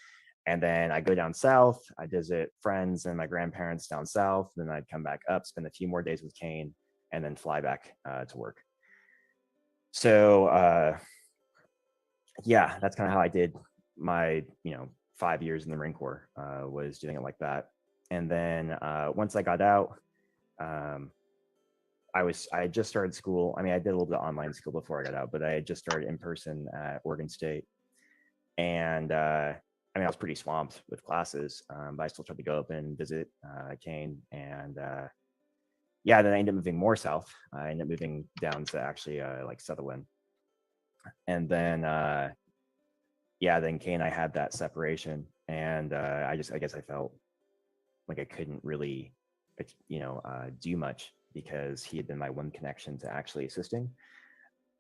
[SPEAKER 2] and then I go down south. I visit friends and my grandparents down south. Then I'd come back up, spend a few more days with Kane, and then fly back to work. So that's kind of how I did my 5 years in the Marine Corps, was doing it like that. And then once I got out, I had just started school. I mean, I did a little bit of online school before I got out, but I had just started in person at Oregon State. And I was pretty swamped with classes, but I still tried to go up and visit Kane. And then I ended up moving more south. I ended up moving down to actually Sutherland. And then then Kane and I had that separation. And I guess I felt like I couldn't really, do much, because he had been my one connection to actually assisting.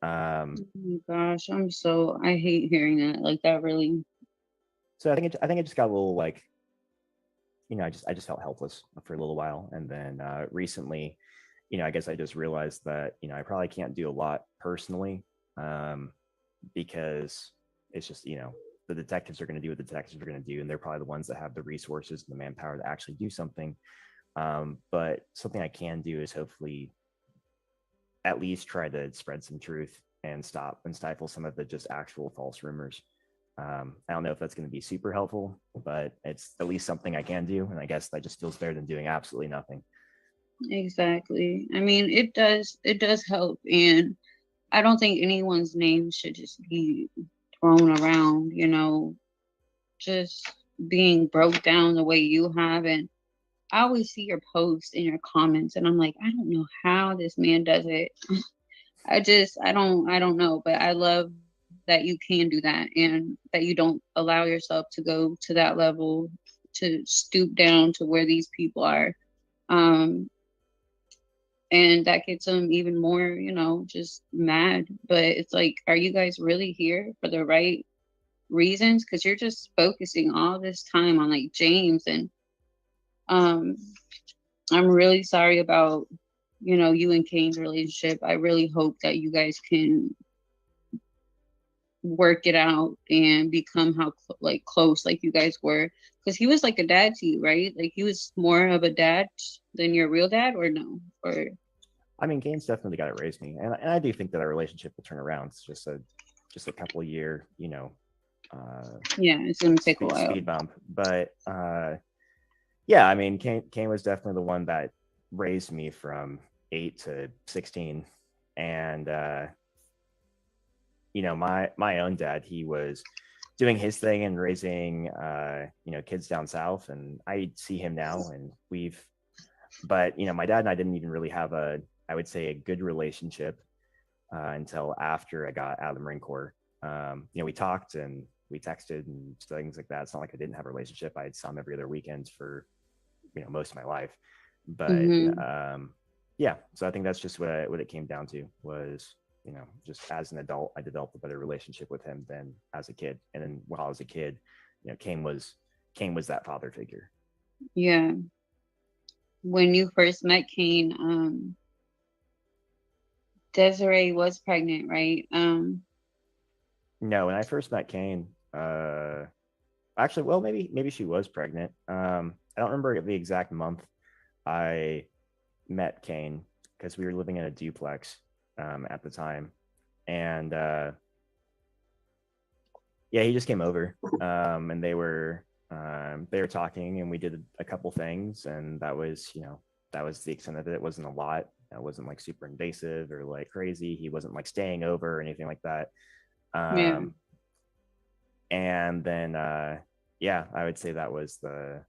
[SPEAKER 3] Oh my gosh, I hate hearing that. Like, that really.
[SPEAKER 2] So I think it just got a little I just felt helpless for a little while. And then recently, I guess I just realized that, I probably can't do a lot personally, because it's just, the detectives are going to do what the detectives are going to do. And they're probably the ones that have the resources and the manpower to actually do something. But something I can do is hopefully at least try to spread some truth and stop and stifle some of the just actual false rumors. I don't know if that's going to be super helpful, but it's at least something I can do. And I guess that just feels better than doing absolutely nothing.
[SPEAKER 3] Exactly. I mean, it does help. And I don't think anyone's name should just be thrown around, just being broke down the way you have. And I always see your posts and your comments, and I'm like, I don't know how this man does it. I don't know, but I love that you can do that, and that you don't allow yourself to go to that level, to stoop down to where these people are. And that gets them even more, just mad. But it's like, are you guys really here for the right reasons? Because you're just focusing all this time on like James. And I'm really sorry about, you and Kane's relationship. I really hope that you guys can work it out and become how close like you guys were, because he was like a dad to you, right? Like, he was more of a dad than your real dad, or no? Or
[SPEAKER 2] I mean, Kane's definitely got to raise me, and I do think that our relationship will turn around. It's just a couple of year,
[SPEAKER 3] it's gonna take a while.
[SPEAKER 2] Speed bump. But I mean, Kane was definitely the one that raised me from 8 to 16, and my own dad, he was doing his thing and raising kids down south, and I see him now, and but my dad and I didn't even really have I would say a good relationship until after I got out of the Marine Corps. We talked and we texted and things like that. It's not like I didn't have a relationship. I saw him every other weekend for most of my life. But so I think that's just what it came down to, was just as an adult, I developed a better relationship with him than as a kid. And then while I was a kid, Kane was that father figure.
[SPEAKER 3] Yeah. When you first met Kane, Desiree was pregnant, right?
[SPEAKER 2] No, when I first met Kane, actually, well, maybe she was pregnant. I don't remember the exact month I met Kane, because we were living in a duplex at the time, and he just came over, and they were they were talking, and we did a couple things, and that was, that was the extent of it. It wasn't a lot. It wasn't like super invasive or like crazy. He wasn't like staying over or anything like that.
[SPEAKER 3] Yeah.
[SPEAKER 2] And then, yeah, I would say that was the.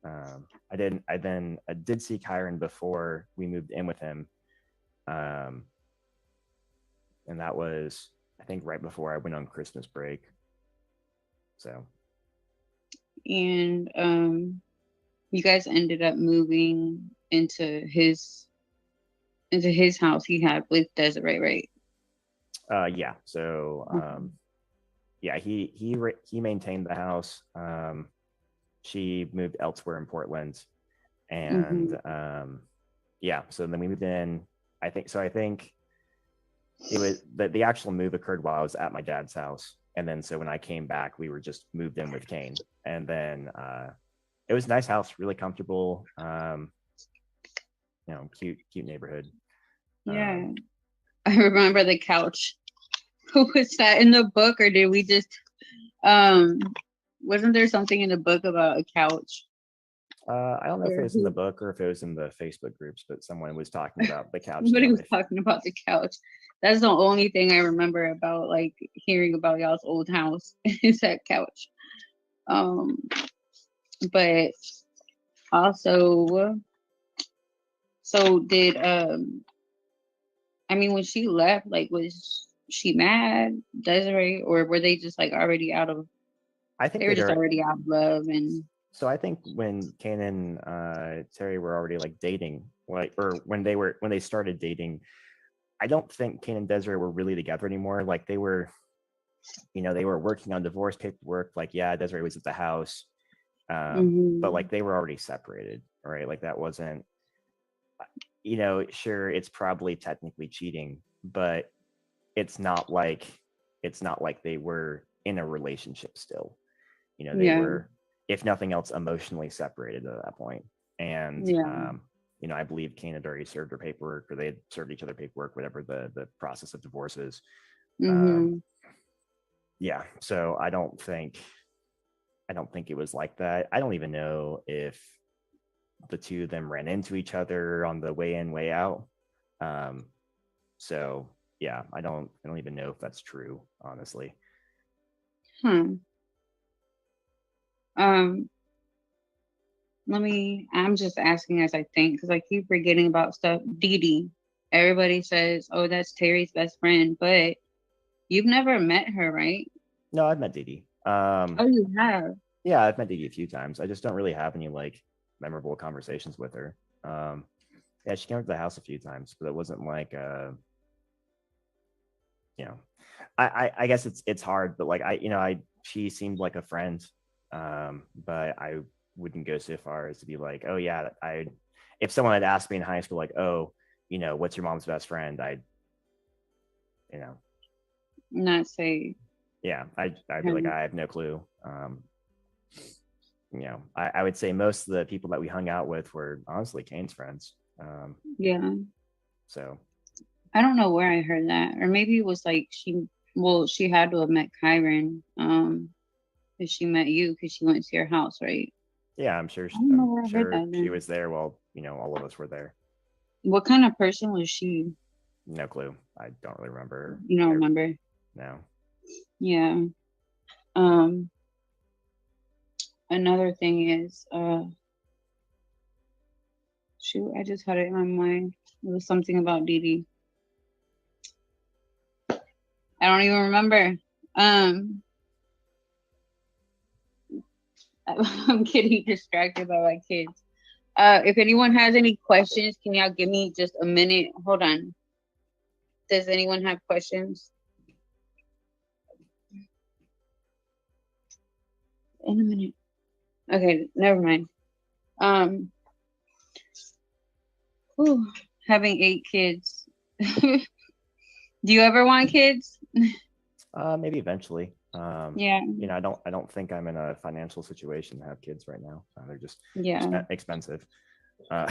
[SPEAKER 2] I did see Kyron before we moved in with him, and that was, I think, right before I went on Christmas break. So.
[SPEAKER 3] And you guys ended up moving into his house he had with Desiree, right?
[SPEAKER 2] Yeah. So yeah, he maintained the house. She moved elsewhere in Portland, and yeah. So then we moved in. I think it was the actual move occurred while I was at my dad's house, and then so when I came back, we were just moved in with Kane, and then it was a nice house, really comfortable. Cute neighborhood.
[SPEAKER 3] Yeah. I remember the couch. Was that in the book, or did we just wasn't there something in the book about a couch?
[SPEAKER 2] I don't know if it was in the book or if it was in the Facebook groups, but someone was talking about the couch.
[SPEAKER 3] Somebody was talking about the couch. That's the only thing I remember about like hearing about y'all's old house is that couch. But also, so did I mean, when she left, like, was she mad, Desiree, or were they just like already out of?
[SPEAKER 2] I think
[SPEAKER 3] they were just already out of love, and
[SPEAKER 2] so I think when Kane and Terry were already like dating, like, or when they started dating, I don't think Kane and Desiree were really together anymore. Like they were, they were working on divorce paperwork. Like, yeah, Desiree was at the house, but like they were already separated, right? Like that wasn't, sure, it's probably technically cheating, but it's not like they were in a relationship still. They were, if nothing else, emotionally separated at that point. And I believe Kane had already served her paperwork, or they had served each other paperwork, whatever the process of divorce is. Yeah, so I don't think it was like that. I don't even know if the two of them ran into each other on the way in, way out. So yeah, I don't even know if that's true, honestly.
[SPEAKER 3] I'm just asking as I think, because I keep forgetting about stuff. Dee Dee, everybody says, oh, that's Terry's best friend, but you've never met her, right?
[SPEAKER 2] No, I've met Dee Dee.
[SPEAKER 3] Oh, you have?
[SPEAKER 2] Yeah, I've met Dee Dee a few times. I just don't really have any like memorable conversations with her. Yeah, she came to the house a few times, but it wasn't like I guess it's hard, but like she seemed like a friend, but I wouldn't go so far as to be like, oh yeah, if someone had asked me in high school, like, oh, what's your mom's best friend, I'd
[SPEAKER 3] not say.
[SPEAKER 2] Yeah, I'd be like, I have no clue. I would say most of the people that we hung out with were honestly Kane's friends.
[SPEAKER 3] Yeah.
[SPEAKER 2] So
[SPEAKER 3] I don't know where I heard that, or maybe it was like she had to have met Kyron, if she met you because she went to your house, right?
[SPEAKER 2] Yeah, I'm sure.
[SPEAKER 3] I'm sure
[SPEAKER 2] she was there while all of us were there.
[SPEAKER 3] What kind of person was she?
[SPEAKER 2] No clue. I don't really remember.
[SPEAKER 3] You don't remember?
[SPEAKER 2] No.
[SPEAKER 3] Yeah. Another thing is, shoot, I just had it in my mind. It was something about Dee Dee. I don't even remember. I'm getting distracted by my kids. If anyone has any questions, can y'all give me just a minute? Hold on. Does anyone have questions? In a minute. Okay, never mind. Having 8 kids. Do you ever want kids?
[SPEAKER 2] Maybe eventually.
[SPEAKER 3] Yeah.
[SPEAKER 2] I don't think I'm in a financial situation to have kids right now. They're just expensive. So.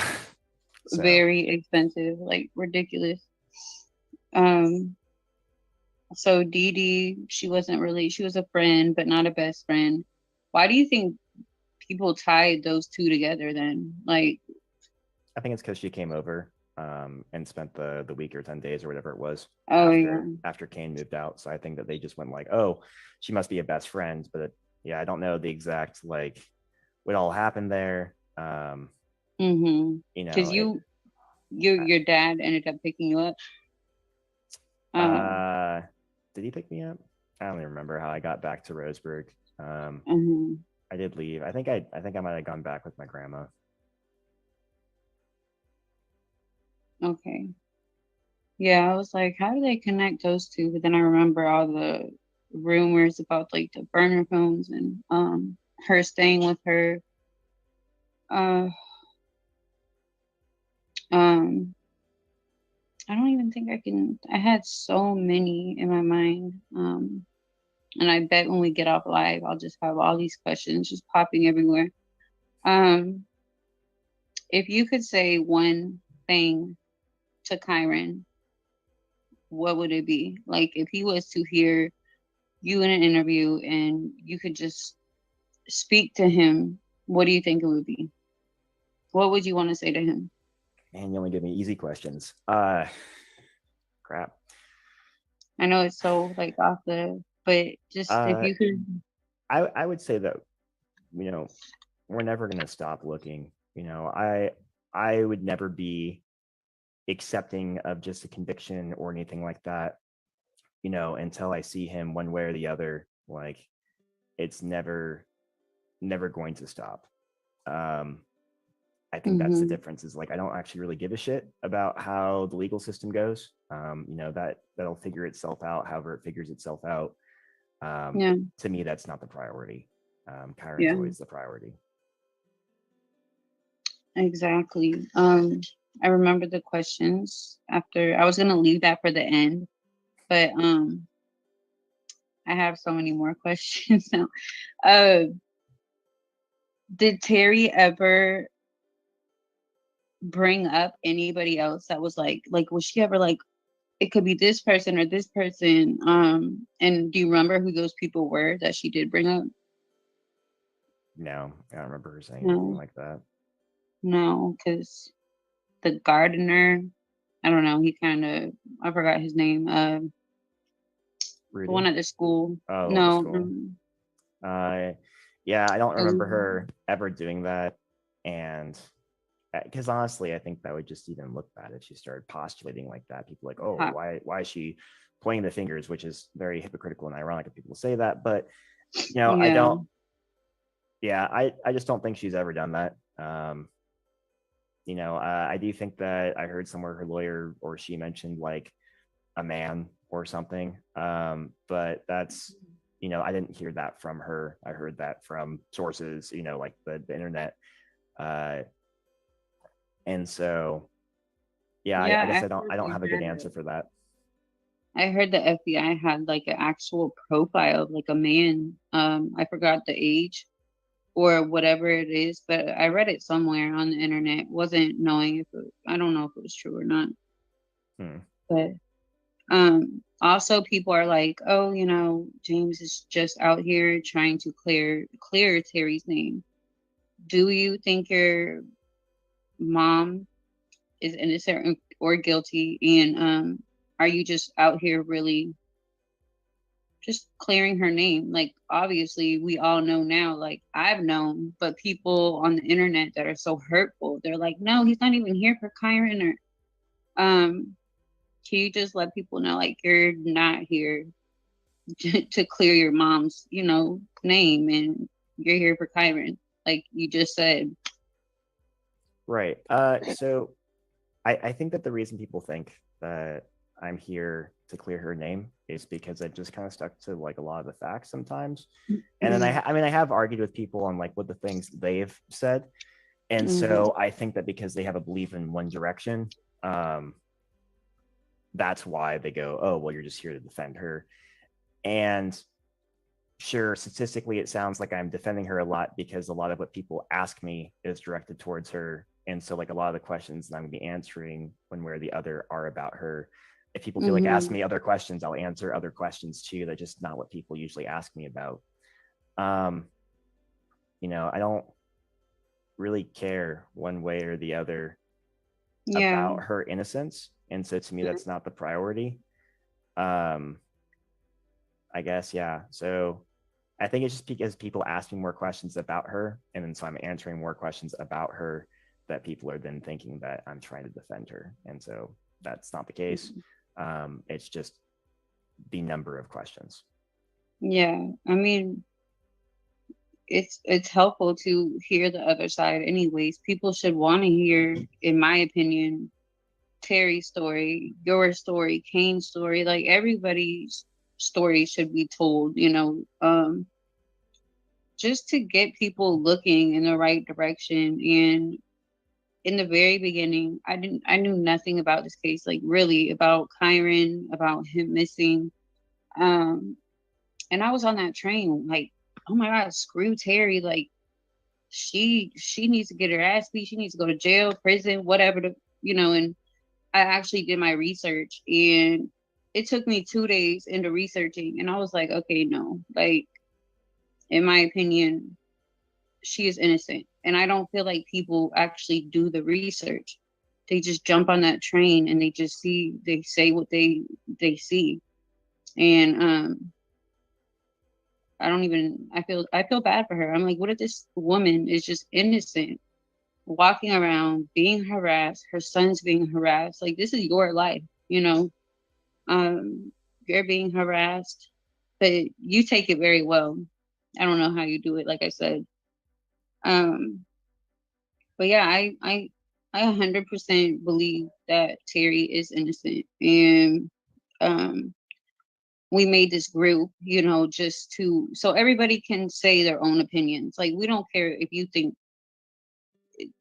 [SPEAKER 3] Very expensive, like ridiculous. So Dee Dee, she was a friend, but not a best friend. Why do you think people tied those two together then? Like,
[SPEAKER 2] I think it's because she came over and spent the week or 10 days or whatever it was
[SPEAKER 3] oh
[SPEAKER 2] after
[SPEAKER 3] yeah.
[SPEAKER 2] after Kane moved out. So I think that they just went like, oh, she must be a best friend. But yeah, I don't know the exact like what all happened there.
[SPEAKER 3] Mm-hmm.
[SPEAKER 2] You
[SPEAKER 3] Because
[SPEAKER 2] know,
[SPEAKER 3] your dad ended up picking you up.
[SPEAKER 2] did he pick me up? I don't even remember how I got back to Roseburg.
[SPEAKER 3] Mhm.
[SPEAKER 2] I did leave. I think I might have gone back with my grandma.
[SPEAKER 3] Okay. Yeah, I was like, how do they connect those two? But then I remember all the rumors about like the burner phones and her staying with her. Uh um I don't even think I had so many in my mind. And I bet when we get off live, I'll just have all these questions just popping everywhere. Um, if you could say one thing to Kyron, what would it be? Like if he was to hear you in an interview and you could just speak to him, what do you think it would be? What would you want to say to him?
[SPEAKER 2] Man, you only give me easy questions. Crap.
[SPEAKER 3] I know it's so like off but just if you could.
[SPEAKER 2] I would say that, you know, we're never going to stop looking. You know, I would never be accepting of just a conviction or anything like that, you know, until I see him one way or the other. Like it's never going to stop. I think that's the
[SPEAKER 3] Mhm.
[SPEAKER 2] difference, is like I don't actually really give a shit about how the legal system goes. You know, that'll figure itself out however it figures itself out.
[SPEAKER 3] Yeah,
[SPEAKER 2] To me, that's not the priority. Kyron's
[SPEAKER 3] yeah,
[SPEAKER 2] always the priority.
[SPEAKER 3] exactly. I remember the questions after. I was gonna leave that for the end, but I have so many more questions now. Uh, did Terry ever bring up anybody else that was like was she ever like it could be this person or this person? And do you remember who those people were that she did bring up?
[SPEAKER 2] No, I don't remember her saying anything
[SPEAKER 3] No,
[SPEAKER 2] like that.
[SPEAKER 3] no, because the gardener, I don't know, he kind of I forgot his name. The one
[SPEAKER 2] Rudy.
[SPEAKER 3] at the school.
[SPEAKER 2] Oh, the
[SPEAKER 3] No,
[SPEAKER 2] school. Yeah, I don't remember
[SPEAKER 3] um,
[SPEAKER 2] her ever doing that. And because honestly, I think that would just even look bad if she started postulating like that. People like, oh,
[SPEAKER 3] ha-
[SPEAKER 2] why is she pointing the fingers, which is very hypocritical and ironic if people say that. But you know, I
[SPEAKER 3] yeah,
[SPEAKER 2] don't. Yeah, I just don't think she's ever done that. You know, I do think that I heard somewhere her lawyer or she mentioned like a man or something. But that's, you know, I didn't hear that from her. I heard that from sources, you know, like the internet. Uh, and so, yeah, I guess
[SPEAKER 3] yeah.
[SPEAKER 2] I don't have a good answer for that.
[SPEAKER 3] I heard the FBI had like an actual profile of like a man. I forgot the age or whatever it is, but I read it somewhere on the internet. Wasn't knowing if I don't know if it was true or not.
[SPEAKER 2] Hmm.
[SPEAKER 3] But also people are like, oh, you know, James is just out here trying to clear Terry's name. Do you think your mom is innocent or guilty? And are you just out here really just clearing her name? Like obviously we all know now, like I've known, but people on the internet that are so hurtful, they're like, no, he's not even here for Kyron. Or can you just let people know like you're not here to clear your mom's, you know, name, and you're here for Kyron, like you just said.
[SPEAKER 2] Right. So I think that the reason people think that I'm here to clear her name is because I just kind of stuck to like a lot of the facts sometimes. And then I mean, I have argued with people on like what the things they've said. And so I think that because they have a belief in one direction, that's why they go, oh, well, you're just here to defend her. And sure, statistically, it sounds like I'm defending her a lot because a lot of what people ask me is directed towards her. And so, like, a lot of the questions that I'm going to be answering one way or the other are about her. If people feel like ask me other questions, I'll answer other questions too. That's just not what people usually ask me about. You know, really care one way or the other
[SPEAKER 3] Yeah.
[SPEAKER 2] about her innocence. And so to me,
[SPEAKER 3] Yeah.
[SPEAKER 2] that's not the priority. I guess, yeah. So I think it's just because people ask me more questions about her, and then so I'm answering more questions about her, that people are then thinking that I'm trying to defend her. And so that's not the case. It's just the number of questions.
[SPEAKER 3] Yeah. I mean, it's helpful to hear the other side anyways. People should want to hear, in my opinion, Terry's story, your story, Kane's story, like everybody's story should be told, just to get people looking in the right direction. And in the very beginning, I knew nothing about this case, like really about Kyron, about him missing. And I was on that train, like, oh my God, screw Terry. Like she needs to get her ass beat. She needs to go to jail, prison, whatever, and I actually did my research, and it took me 2 days into researching, and I was like, okay, no, like, in my opinion, she is innocent. And I don't feel like people actually do the research. They just jump on that train and they say what they see. And I feel bad for her. I'm like, what if this woman is just innocent, walking around being harassed, her son's being harassed? Like, this is your life, you're being harassed, but you take it very well. I don't know how you do it, like I said. But yeah, I 100% believe that Terry is innocent. And we made this group, just so everybody can say their own opinions. Like, we don't care if you think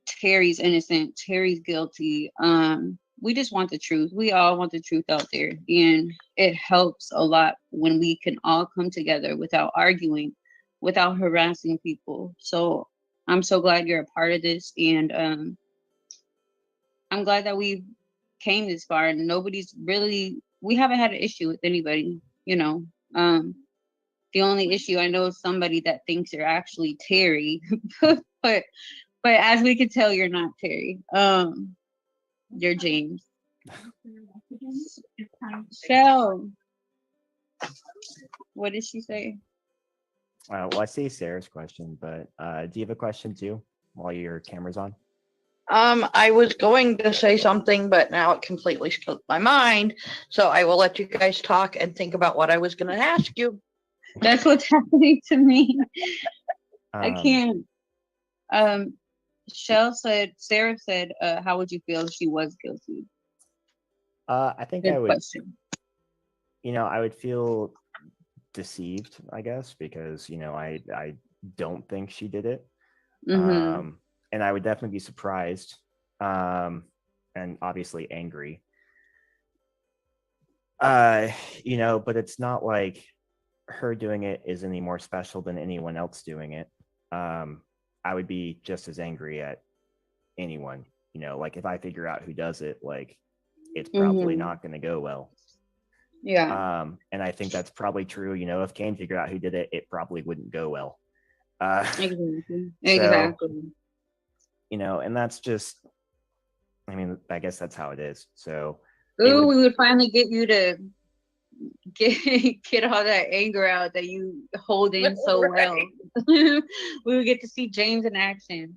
[SPEAKER 3] Terry's innocent, Terry's guilty. We just want the truth. We all want the truth out there. And it helps a lot when we can all come together without arguing, without harassing people. So I'm so glad you're a part of this. And I'm glad that we came this far, and we haven't had an issue with anybody, the only issue I know is somebody that thinks you're actually Terry, but as we can tell, you're not Terry. You're James. So, what did she say?
[SPEAKER 2] Well, I see Sarah's question, but do you have a question too while your camera's on?
[SPEAKER 5] I was going to say something, but now it completely slipped my mind. So I will let you guys talk and think about what I was going to ask you.
[SPEAKER 3] That's what's happening to me. I can't. Sarah said, how would you feel if she was guilty?
[SPEAKER 2] I think
[SPEAKER 3] Good
[SPEAKER 2] I would,
[SPEAKER 3] question.
[SPEAKER 2] I would feel deceived, I guess, because, I don't think she did it.
[SPEAKER 3] Mm-hmm.
[SPEAKER 2] And I would definitely be surprised, and obviously angry. But it's not like her doing it is any more special than anyone else doing it. I would be just as angry at anyone, like if I figure out who does it, like it's probably not going to go well.
[SPEAKER 3] Yeah.
[SPEAKER 2] And I think that's probably true. If Kane figured out who did it, it probably wouldn't go well.
[SPEAKER 3] Exactly.
[SPEAKER 2] And that's just, I guess that's how it is. So
[SPEAKER 3] we would finally get you to get all that anger out that you hold in so well. We would get to see James in action.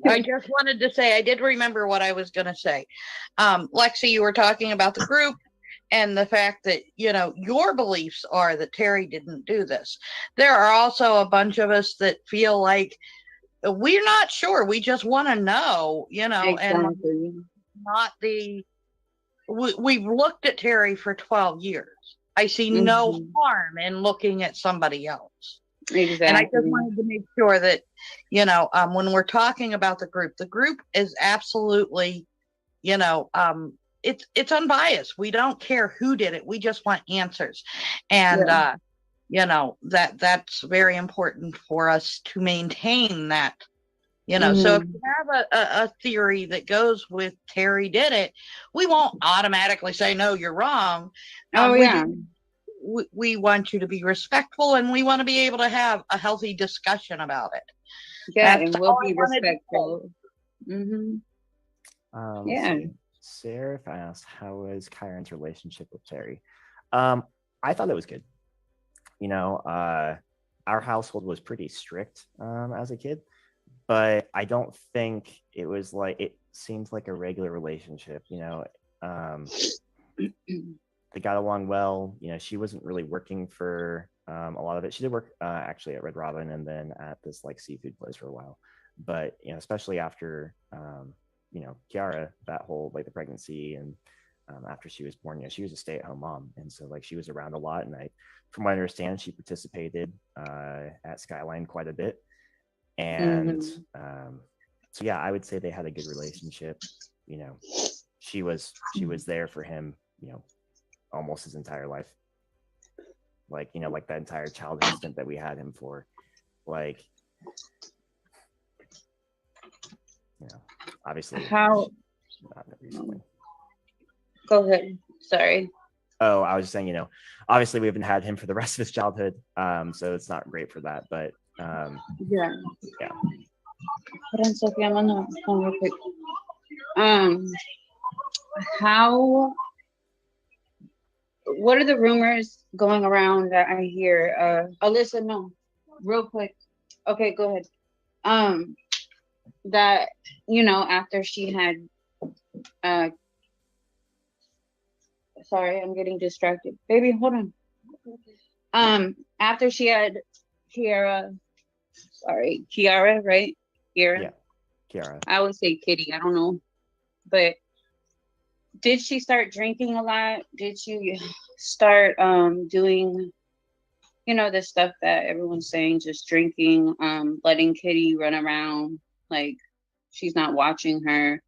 [SPEAKER 5] I just wanted to say, I did remember what I was going to say. Lexi, you were talking about the group and the fact that, your beliefs are that Terry didn't do this. There are also a bunch of us that feel like we're not sure. We just want to know,
[SPEAKER 3] Exactly.
[SPEAKER 5] And not we've looked at Terry for 12 years. I see no harm in looking at somebody else.
[SPEAKER 3] Exactly.
[SPEAKER 5] And I just wanted to make sure that, when we're talking about the group is absolutely, it's unbiased. We don't care who did it. We just want answers. And, that's very important for us to maintain that, So if you have a theory that goes with Terry did it, we won't automatically say, no, you're wrong. We want you to be respectful, and we want to be able to have a healthy discussion about it.
[SPEAKER 3] Yeah,
[SPEAKER 5] That's
[SPEAKER 3] and we'll
[SPEAKER 5] all I
[SPEAKER 3] be
[SPEAKER 5] wanted to say.
[SPEAKER 3] respectful. Hmm.
[SPEAKER 2] Let's
[SPEAKER 3] Yeah.
[SPEAKER 2] see. Seraph asked, "How was Kyron's relationship with Terry?" I thought it was good. Our household was pretty strict as a kid, but I don't think it was like it seemed like a regular relationship. They got along well. She wasn't really working for a lot of it. She did work actually at Red Robin and then at this like seafood place for a while. But especially after Kiara, that whole like the pregnancy and after she was born, she was a stay-at-home mom, and so like she was around a lot. And from what I understand, she participated at Skyline quite a bit. And so yeah, I would say they had a good relationship. She was there for him. Almost his entire life. Like that entire childhood stint that we had him for. Like, obviously.
[SPEAKER 3] How?
[SPEAKER 2] Not recently.
[SPEAKER 3] Go ahead. Sorry.
[SPEAKER 2] Oh, I was just saying, obviously we haven't had him for the rest of his childhood, so it's not great for that. But
[SPEAKER 3] Yeah.
[SPEAKER 2] yeah.
[SPEAKER 3] Hold on, Sophie. I'm on the phone real quick. How? What are the rumors going around that I hear? Alyssa, no, real quick. Okay, go ahead. That after she had, sorry, I'm getting distracted. Baby, hold on. After she had Kiara, right? Kiara.
[SPEAKER 2] Yeah, Kiara.
[SPEAKER 3] I would say Kitty. I don't know, but did she start drinking a lot? Did she start doing the stuff that everyone's saying, just drinking, letting Kitty run around like she's not watching her?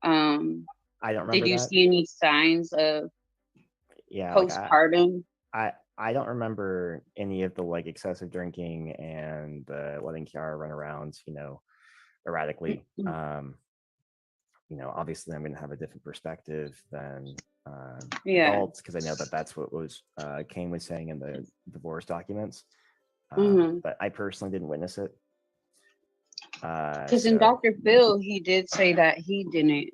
[SPEAKER 2] I don't remember.
[SPEAKER 3] Did you see any signs of postpartum?
[SPEAKER 2] I don't remember any of the like excessive drinking and letting Kiara run around erratically. Obviously I'm going to have a different perspective than adults, because I know that's what was Kane was saying in the divorce documents. But I personally didn't witness it.
[SPEAKER 3] Because in Dr. Phil, he did say that he didn't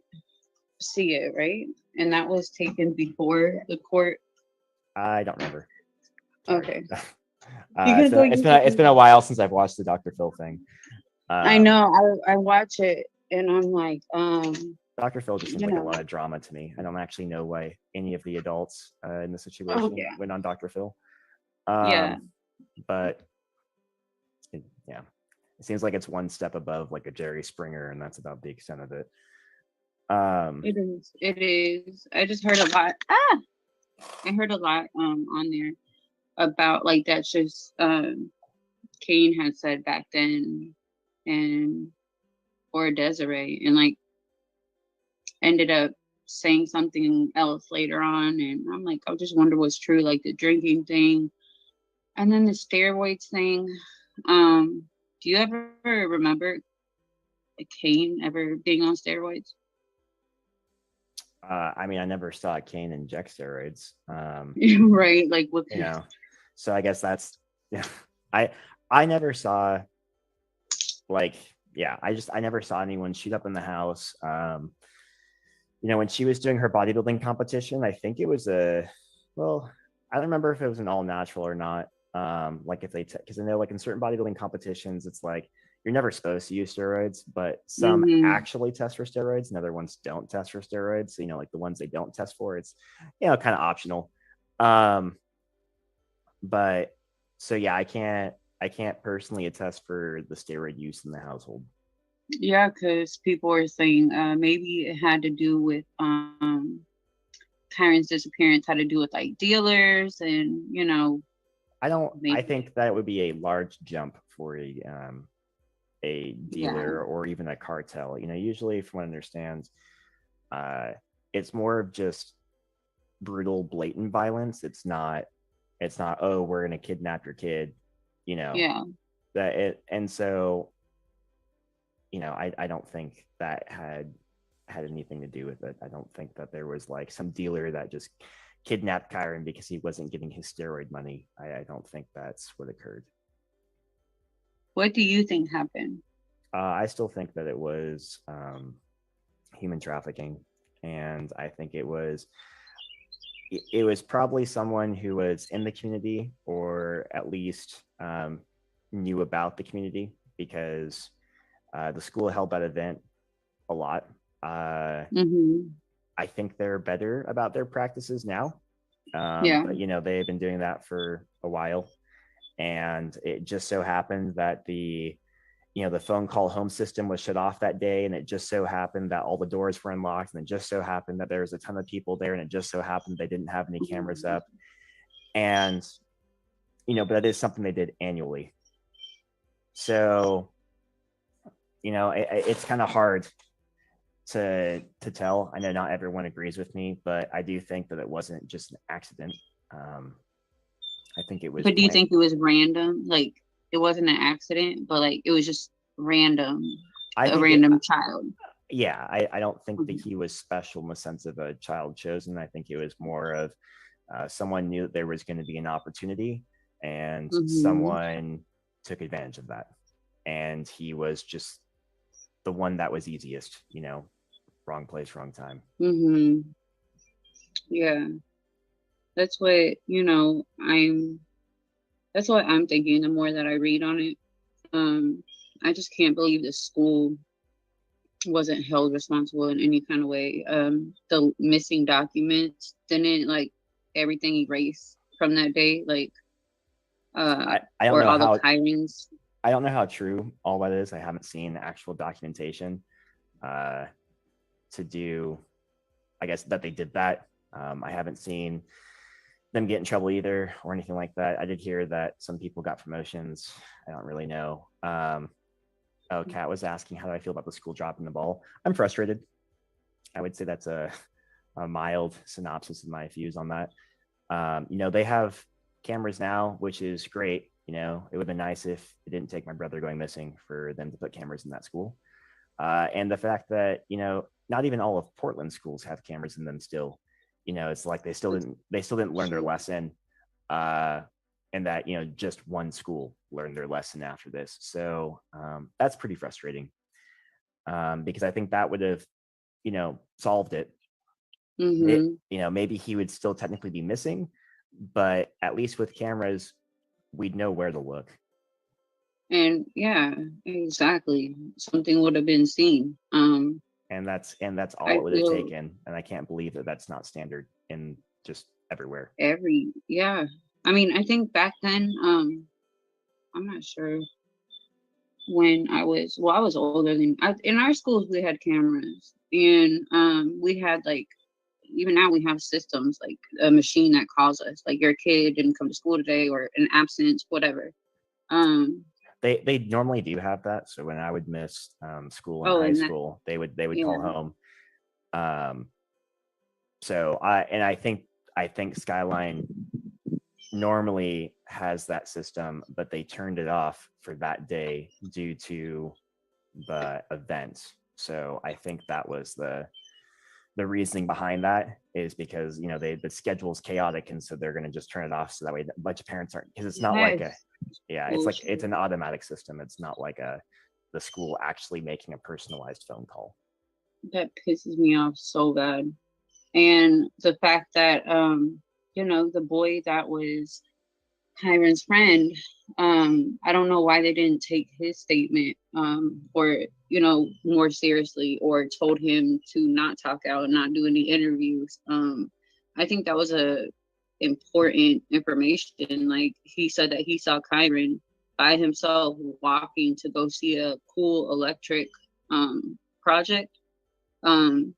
[SPEAKER 3] see it, right? And that was taken before the court.
[SPEAKER 2] I don't remember.
[SPEAKER 3] Sorry. Okay.
[SPEAKER 2] It's been a while since I've watched the Dr. Phil thing.
[SPEAKER 3] I know. I watch it and I'm like,
[SPEAKER 2] Dr. Phil just seems like a lot of drama to me. I don't actually know why any of the adults in the situation went on Dr. Phil. But it seems like it's one step above like a Jerry Springer, and that's about the extent of it.
[SPEAKER 3] It is. I just heard a lot. I heard a lot on there about like that's just Kane had said back then, and or Desiree, and like ended up saying something else later on. And I'm like, I just wonder what's true, like the drinking thing and then the steroids thing. Do you ever remember Kane ever being on steroids?
[SPEAKER 2] I mean, I never saw Kane inject steroids.
[SPEAKER 3] Right, like what
[SPEAKER 2] so I guess that's I never saw I never saw anyone shoot up in the house. When she was doing her bodybuilding competition, I think it was I don't remember if it was an all natural or not. Like if they, because I know like in certain bodybuilding competitions, it's like you're never supposed to use steroids, but some actually test for steroids and other ones don't test for steroids. So, like the ones they don't test for, it's, kind of optional. But so yeah, I can't personally attest for the steroid use in the household.
[SPEAKER 3] Yeah, because people are saying maybe it had to do with Kyron's disappearance, had to do with like dealers and
[SPEAKER 2] I think that would be a large jump for a dealer or even a cartel. Usually from what I understand, it's more of just brutal, blatant violence. It's not, oh, we're gonna kidnap your kid, that it, and so I don't think that had anything to do with it. I don't think that there was like some dealer that just kidnapped Kyron because he wasn't getting his steroid money. I don't think that's what occurred.
[SPEAKER 3] What do you think happened?
[SPEAKER 2] I still think that it was human trafficking, and I think it was probably someone who was in the community, or at least knew about the community, because the school held that event a lot.
[SPEAKER 3] Mm-hmm.
[SPEAKER 2] I think they're better about their practices now.
[SPEAKER 3] Yeah.
[SPEAKER 2] But they've been doing that for a while, and it just so happened that the phone call home system was shut off that day, and it just so happened that all the doors were unlocked, and it just so happened that there was a ton of people there, and it just so happened they didn't have any cameras up. And but that is something they did annually. So it's kind of hard to tell. I know not everyone agrees with me, but I do think that it wasn't just an accident. I think it was.
[SPEAKER 3] But do you think it was random? Like it wasn't an accident, but like it was just random, a random child.
[SPEAKER 2] Yeah, I don't think that he was special in the sense of a child chosen. I think it was more of someone knew that there was going to be an opportunity, and someone took advantage of that. And he was just the one that was easiest, wrong place, wrong time.
[SPEAKER 3] Yeah, that's what that's what I'm thinking the more that I read on it. I just can't believe the school wasn't held responsible in any kind of way. The missing documents didn't like everything erased from that day, like
[SPEAKER 2] I don't
[SPEAKER 3] or
[SPEAKER 2] know
[SPEAKER 3] all
[SPEAKER 2] how
[SPEAKER 3] the Kyrons.
[SPEAKER 2] I don't know how true all that is. I haven't seen actual documentation to do, I guess, that they did that. I haven't seen them get in trouble either or anything like that. I did hear that some people got promotions. I don't really know. Kat was asking, how do I feel about the school dropping the ball? I'm frustrated. I would say that's a mild synopsis of my views on that. They have cameras now, which is great. It would have been nice if it didn't take my brother going missing for them to put cameras in that school. And the fact that, not even all of Portland schools have cameras in them still. It's like they still didn't learn their lesson. And that, just one school learned their lesson after this. So that's pretty frustrating, because I think that would have, solved it. Maybe he would still technically be missing, but at least with cameras, we'd know where to look.
[SPEAKER 3] And yeah, exactly. Something would have been seen.
[SPEAKER 2] And that's all it would have taken. And I can't believe that that's not standard in just everywhere.
[SPEAKER 3] Yeah. I mean, I think back then, I'm not sure when I was older than in our schools we had cameras, and we had like, even now we have systems like a machine that calls us, like your kid didn't come to school today or an absence, whatever.
[SPEAKER 2] They normally do have that. So when I would miss school in high school, they would call home. So I think Skyline normally has that system, but they turned it off for that day due to the event. So I think that was the reasoning behind that, is because the schedule is chaotic, and so they're going to just turn it off so that way a bunch of parents aren't, because it's not like it's an automatic system. It's not like the school actually making a personalized phone call.
[SPEAKER 3] That pisses me off so bad. And the fact that the boy that was Kyron's friend, I don't know why they didn't take his statement or more seriously, or told him to not talk out and not do any interviews. I think that was a important information. Like, he said that he saw Kyron by himself walking to go see a cool electric project, and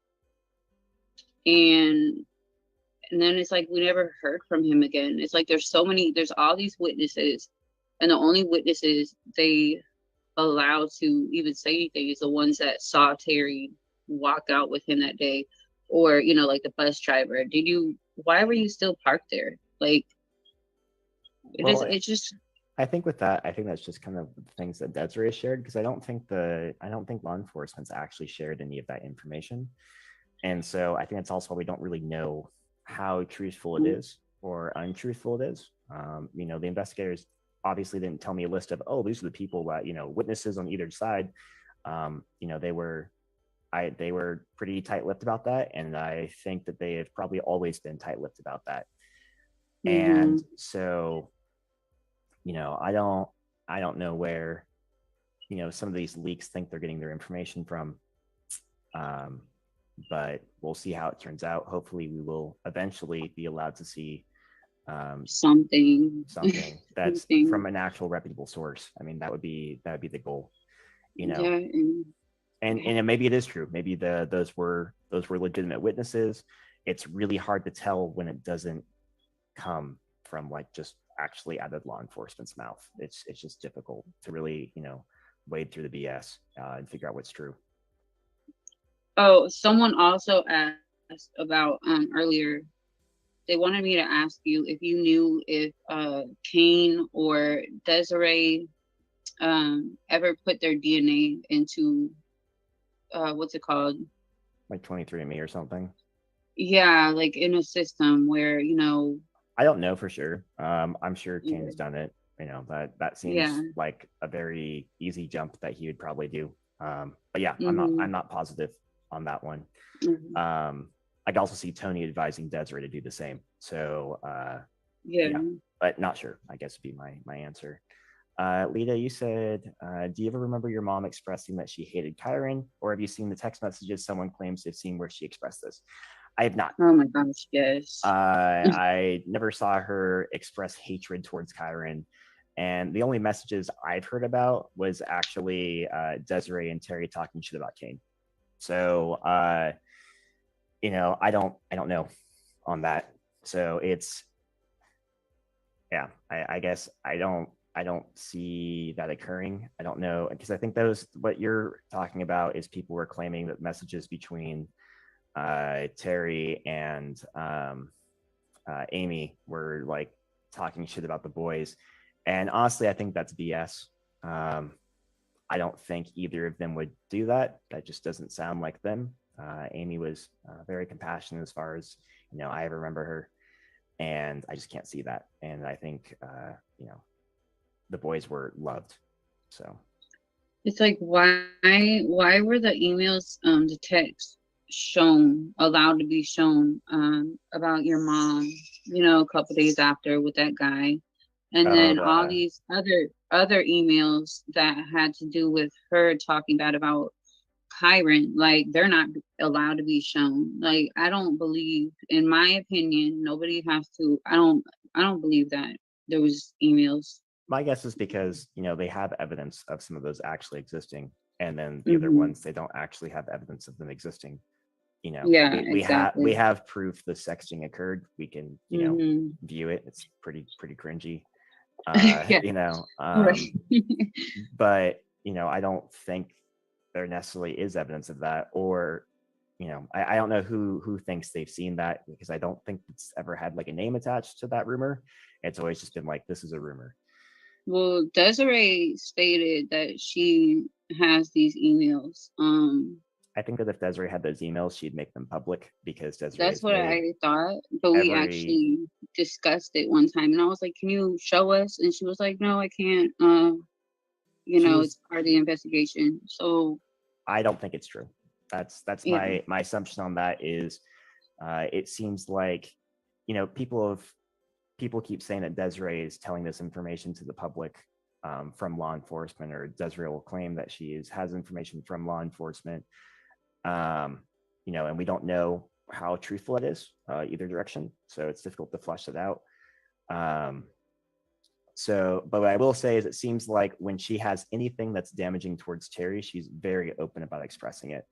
[SPEAKER 3] then it's like we never heard from him again. It's like there's all these witnesses, and the only witnesses they allow to even say anything is the ones that saw Terry walk out with him that day, or like the bus driver. Why were you still parked there? Like, it's just.
[SPEAKER 2] I think with that, I think that's just kind of the things that Desiree shared, because I don't think law enforcement's actually shared any of that information. And so I think that's also why we don't really know how truthful it is or untruthful it is. The investigators obviously didn't tell me a list of, these are the people that, witnesses on either side. You know, they were pretty tight-lipped about that, and I think that they have probably always been tight-lipped about that. And so, you know, I don't know where, you know, some of these leaks think they're getting their information from. But we'll see how it turns out. Hopefully we will eventually be allowed to see
[SPEAKER 3] something
[SPEAKER 2] that's
[SPEAKER 3] something.
[SPEAKER 2] from an actual reputable source. I mean, that would be the goal, you know.
[SPEAKER 3] Yeah,
[SPEAKER 2] And maybe it is true. Maybe those were legitimate witnesses. It's really hard to tell when it doesn't come from like just actually out of law enforcement's mouth. It's just difficult to really, you know, wade through the BS and figure out what's true.
[SPEAKER 3] Oh, someone also asked about earlier. They wanted me to ask you if you knew if Kane or Desiree ever put their DNA into what's it called?
[SPEAKER 2] Like 23andMe or something.
[SPEAKER 3] Yeah, like in a system where, you know.
[SPEAKER 2] I don't know for sure. I'm sure Kane's done it. You know, that seems like a very easy jump that he would probably do. But yeah, I'm not positive on that one. I could also see Tony advising Desiree to do the same. So yeah, but not sure, I guess would be my answer. Lita, you said, do you ever remember your mom expressing that she hated Kyron, or have you seen the text messages someone claims to have seen where she expressed this? I have not.
[SPEAKER 3] Oh my gosh, yes.
[SPEAKER 2] I never saw her express hatred towards Kyron. And the only messages I've heard about was actually Desiree and Terry talking shit about Kane. So, you know, I don't know on that. So it's, yeah, I guess I don't see that occurring. I don't know, because I think what you're talking about is people were claiming that messages between Terry and Amy were like talking shit about the boys. And honestly, I think that's BS. I don't think either of them would do that. That just doesn't sound like them. Amy was very compassionate as far as, you know, I ever remember her. And I just can't see that. And I think, you know, the boys were loved. So
[SPEAKER 3] it's like, why were the emails, the texts allowed to be shown about your mom, you know, a couple days after with that guy? And then all these other emails that had to do with her talking bad about Kyron, like they're not allowed to be shown. Like, I don't believe, in my opinion, nobody has to. I don't believe that there was emails.
[SPEAKER 2] My guess is because, you know, they have evidence of some of those actually existing, and then the other ones, they don't actually have evidence of them existing. You know, we have proof the sexting occurred. We can, you know, view it. It's pretty cringy. You know, but, you know, I don't think there necessarily is evidence of that, or, you know, I don't know who thinks they've seen that, because I don't think it's ever had like a name attached to that rumor. It's always just been like, this is a rumor.
[SPEAKER 3] Well, Desiree stated that she has these emails.
[SPEAKER 2] I think that if Desiree had those emails, she'd make them public, because Desiree.
[SPEAKER 3] That's what I thought, but we actually discussed it one time, and I was like, "Can you show us?" And she was like, "No, I can't. You know, it's part of the investigation." So
[SPEAKER 2] I don't think it's true. That's my assumption on that is, it seems like, you know, people keep saying that Desiree is telling this information to the public from law enforcement, or Desiree will claim that she has information from law enforcement. You know, and we don't know how truthful it is either direction, so it's difficult to flesh it out. So, but what I will say is, it seems like when she has anything that's damaging towards Terry, she's very open about expressing it.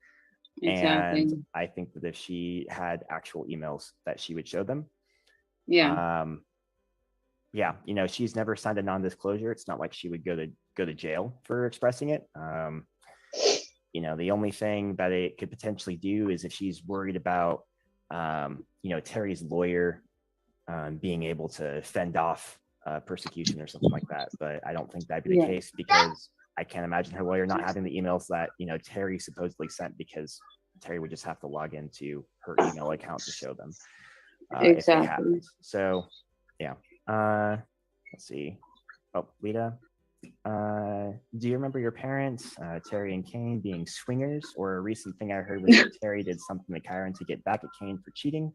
[SPEAKER 2] Exactly. And I think that if she had actual emails, that she would show them.
[SPEAKER 3] Yeah.
[SPEAKER 2] Yeah, you know, she's never signed a non-disclosure. It's not like she would go to jail for expressing it. You know, the only thing that it could potentially do is if she's worried about, you know, Terry's lawyer being able to fend off persecution or something like that. But I don't think that'd be the case, because I can't imagine her lawyer not having the emails that, you know, Terry supposedly sent, because Terry would just have to log into her email account to show them if they happened. So, yeah. Let's see. Oh, Lita, Do you remember your parents, Terry and Kane, being swingers? Or a recent thing I heard was that Terry did something to Kyron to get back at Kane for cheating.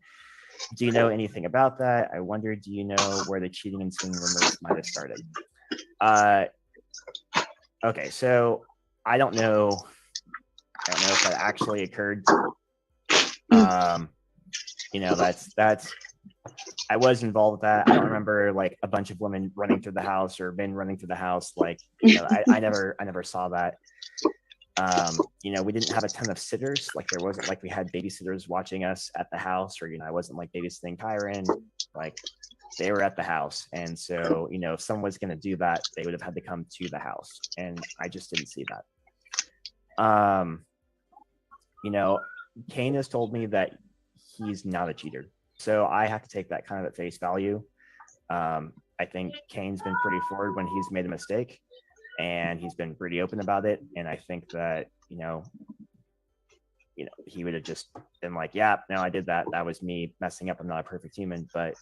[SPEAKER 2] Do you know anything about that? I wonder, do you know where the cheating and swinging rumors might have started? Okay, so I don't know. I don't know if that actually occurred. You know, that's I was involved with that. I don't remember like a bunch of women running through the house or men running through the house. Like, you know, I never saw that. You know, we didn't have a ton of sitters. Like there wasn't like we had babysitters watching us at the house, or, you know, I wasn't like babysitting Kyron. Like they were at the house. And so, you know, if someone was going to do that, they would have had to come to the house. And I just didn't see that. You know, Kane has told me that he's not a cheater. So I have to take that kind of at face value. I think Kane's been pretty forward when he's made a mistake, and he's been pretty open about it. And I think that, you know, he would have just been like, yeah, no, I did that. That was me messing up. I'm not a perfect human. But,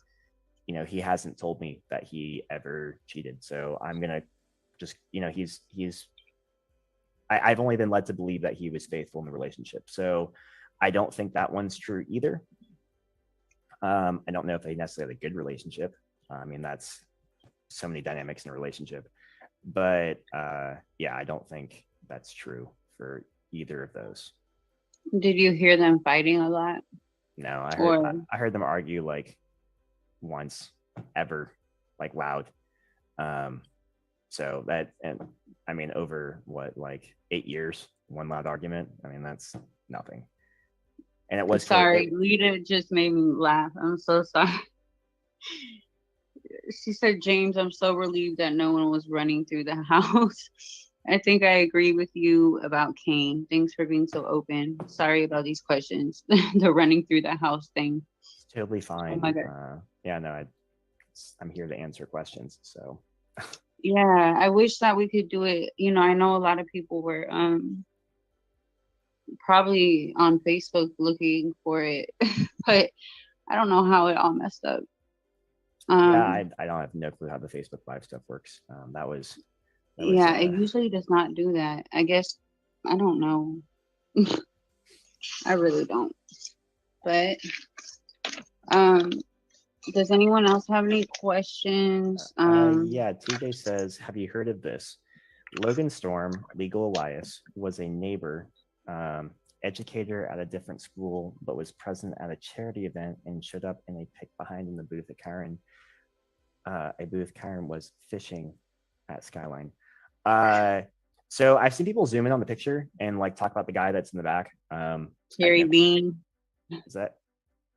[SPEAKER 2] you know, he hasn't told me that he ever cheated. So I'm going to just, you know, I've only been led to believe that he was faithful in the relationship. So I don't think that one's true either. I don't know if they necessarily had a good relationship. I mean, that's so many dynamics in a relationship. But yeah, I don't think that's true for either of those.
[SPEAKER 3] Did you hear them fighting a lot?
[SPEAKER 2] No,
[SPEAKER 3] Or
[SPEAKER 2] I heard them argue like once ever, like loud. So that, and I mean, over what, like 8 years, one loud argument. I mean, that's nothing. And it was
[SPEAKER 3] sorry, Lita just made me laugh. I'm so sorry. She said, James, I'm so relieved that no one was running through the house. I think I agree with you about Kane. Thanks for being so open. Sorry about these questions. The running through the house thing.
[SPEAKER 2] It's totally fine.
[SPEAKER 3] Oh my God.
[SPEAKER 2] Yeah, no, I'm here to answer questions. So
[SPEAKER 3] yeah, I wish that we could do it. You know, I know a lot of people were probably on Facebook looking for it, but I don't know how it all messed up.
[SPEAKER 2] Yeah, I don't have no clue how the Facebook Live stuff works. That was
[SPEAKER 3] yeah, it usually does not do that. I guess, I don't know. I really don't. But does anyone else have any questions?
[SPEAKER 2] Yeah, TJ says, have you heard of this? Logan Storm, Legal Elias, was a neighbor, educator at a different school, but was present at a charity event and showed up in a pic behind in the booth at Kyron. A booth Kyron was fishing at Skyline. So I've seen people zoom in on the picture and like talk about the guy that's in the back.
[SPEAKER 3] Terry Bean.
[SPEAKER 2] Is that?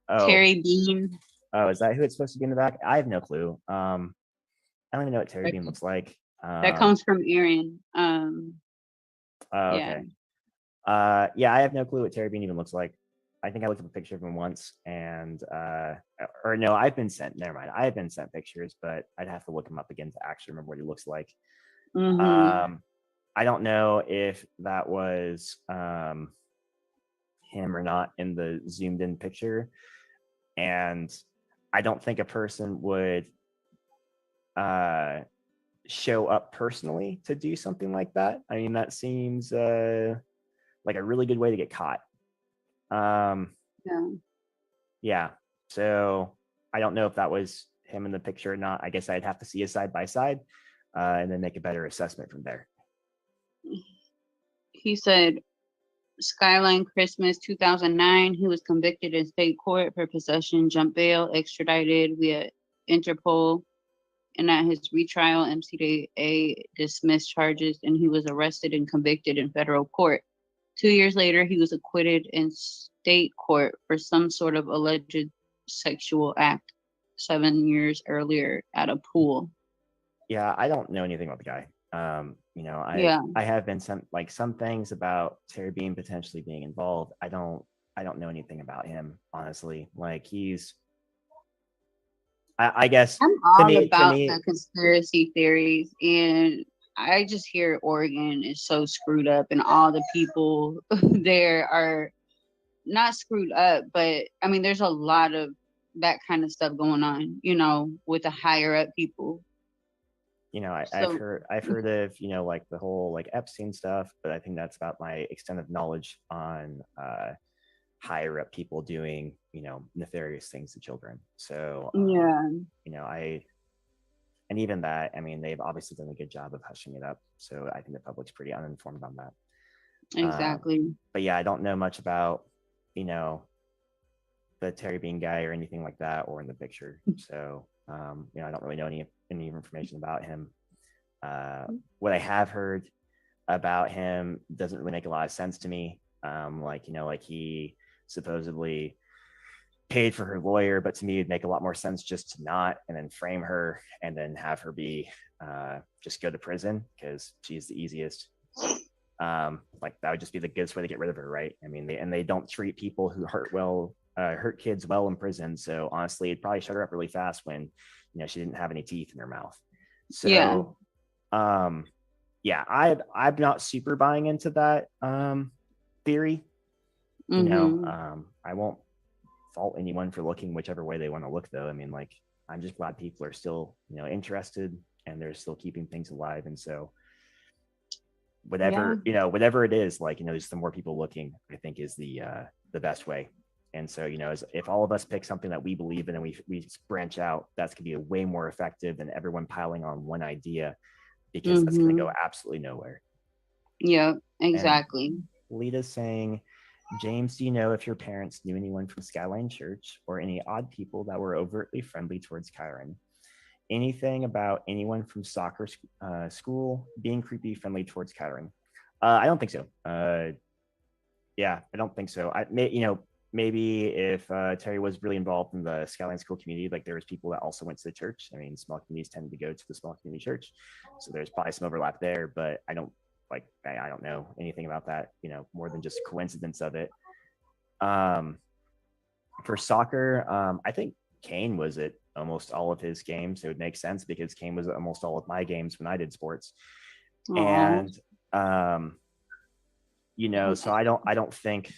[SPEAKER 2] Oh,
[SPEAKER 3] Terry Bean.
[SPEAKER 2] Oh, is that who it's supposed to be in the back? I have no clue. I don't even know what Terry Bean looks like.
[SPEAKER 3] That comes from Aaron.
[SPEAKER 2] Okay. Yeah, I have no clue what Terry Bean even looks like. I think I looked at a picture of him once, and or no, I've been sent. Never mind. I have been sent pictures, but I'd have to look him up again to actually remember what he looks like.
[SPEAKER 3] Mm-hmm.
[SPEAKER 2] I don't know if that was him or not in the zoomed in picture, and I don't think a person would show up personally to do something like that. I mean, that seems like a really good way to get caught. Yeah. So I don't know if that was him in the picture or not. I guess I'd have to see a side by side and then make a better assessment from there.
[SPEAKER 3] He said, Skyline Christmas 2009, he was convicted in state court for possession, jump bail, extradited via Interpol, and at his retrial, MCDA dismissed charges, and he was arrested and convicted in federal court. 2 years later, he was acquitted in state court for some sort of alleged sexual act 7 years earlier at a pool.
[SPEAKER 2] Yeah, I don't know anything about the guy. You know, I have been sent like some things about Terry Bean potentially being involved. I don't know anything about him, honestly. Like I guess
[SPEAKER 3] I'm all about the conspiracy theories, and I just hear Oregon is so screwed up, and all the people there are not screwed up, but I mean, there's a lot of that kind of stuff going on, you know, with the higher up people. So
[SPEAKER 2] I've heard of, like the whole like Epstein stuff, but I think that's about my extent of knowledge on higher up people doing, nefarious things to children. So
[SPEAKER 3] yeah,
[SPEAKER 2] I and even that, I mean, they've obviously done a good job of hushing it up. So I think the public's pretty uninformed on that.
[SPEAKER 3] exactly.
[SPEAKER 2] But yeah, I don't know much about, the Terry Bean guy or anything like that, or in the picture. So, I don't really know any information about him. What I have heard about him doesn't really make a lot of sense to me. Like he supposedly paid for her lawyer, but to me it'd make a lot more sense just to not, and then frame her and then have her be just go to prison because she's the easiest. Like that would just be the goodest way to get rid of her, right? I mean, they don't treat people who hurt kids well in prison. So honestly, it'd probably shut her up really fast when she didn't have any teeth in her mouth. So yeah, I'm not super buying into that theory. I won't fault anyone for looking whichever way they want to look, though. I mean, like, I'm just glad people are still interested and they're still keeping things alive. And so whatever it is, like, just the more people looking, I think is the best way. And so, if all of us pick something that we believe in and we branch out, that's going to be way more effective than everyone piling on one idea, because that's going to go absolutely nowhere.
[SPEAKER 3] Yeah, exactly.
[SPEAKER 2] And Lita's saying, James, do you know if your parents knew anyone from Skyline Church or any odd people that were overtly friendly towards Kyron? Anything about anyone from soccer school being creepy friendly towards Kyron? I don't think so. Yeah, I don't think so. Maybe if Terry was really involved in the Skyline School community, like there was people that also went to the church. I mean, small communities tend to go to the small community church, so there's probably some overlap there. But I don't know anything about that. More than just coincidence of it. For soccer, I think Kane was at almost all of his games. It would make sense because Kane was at almost all of my games when I did sports.
[SPEAKER 3] Aww.
[SPEAKER 2] And so I don't think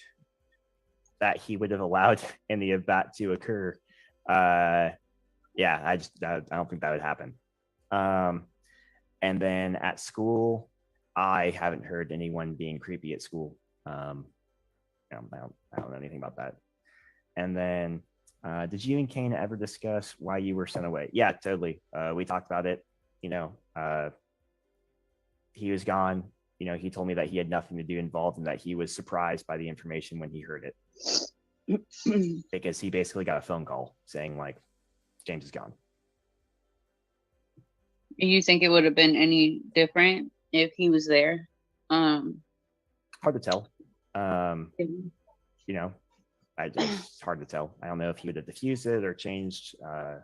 [SPEAKER 2] that he would have allowed any of that to occur. I don't think that would happen. And then at school, I haven't heard anyone being creepy at school. I don't know anything about that. And then, did you and Kane ever discuss why you were sent away? Yeah, totally. We talked about it. He was gone. He told me that he had nothing to do involved and that he was surprised by the information when he heard it. Because he basically got a phone call saying, like, James is gone.
[SPEAKER 3] You think it would have been any different if he was there?
[SPEAKER 2] Hard to tell. It's hard to tell. I don't know if he would have diffused it or changed, how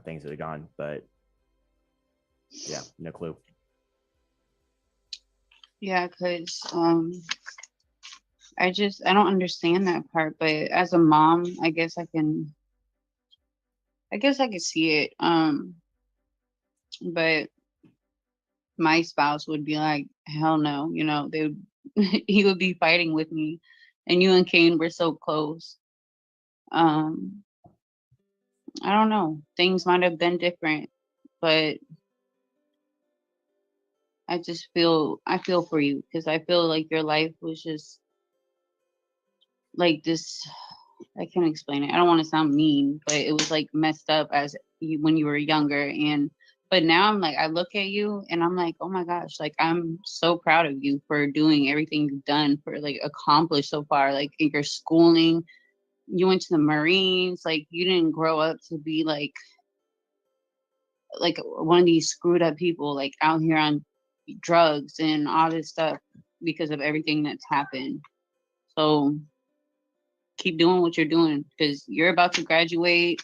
[SPEAKER 2] things would have gone. But yeah, no clue.
[SPEAKER 3] Yeah, because I don't understand that part. But as a mom, I guess I can see it. But my spouse would be like, hell no, they would he would be fighting with me. And you and Kane were so close. I don't know. Things might have been different, but I feel for you because I feel like your life was just like this. I can't explain it. I don't want to sound mean, but it was like messed up when you were younger. But now I'm like, I look at you and I'm like, oh my gosh, like I'm so proud of you for doing everything you've done, for like accomplished so far, like in your schooling. You went to the Marines, like you didn't grow up to be like one of these screwed up people, like out here on drugs and all this stuff because of everything that's happened. So keep doing what you're doing because you're about to graduate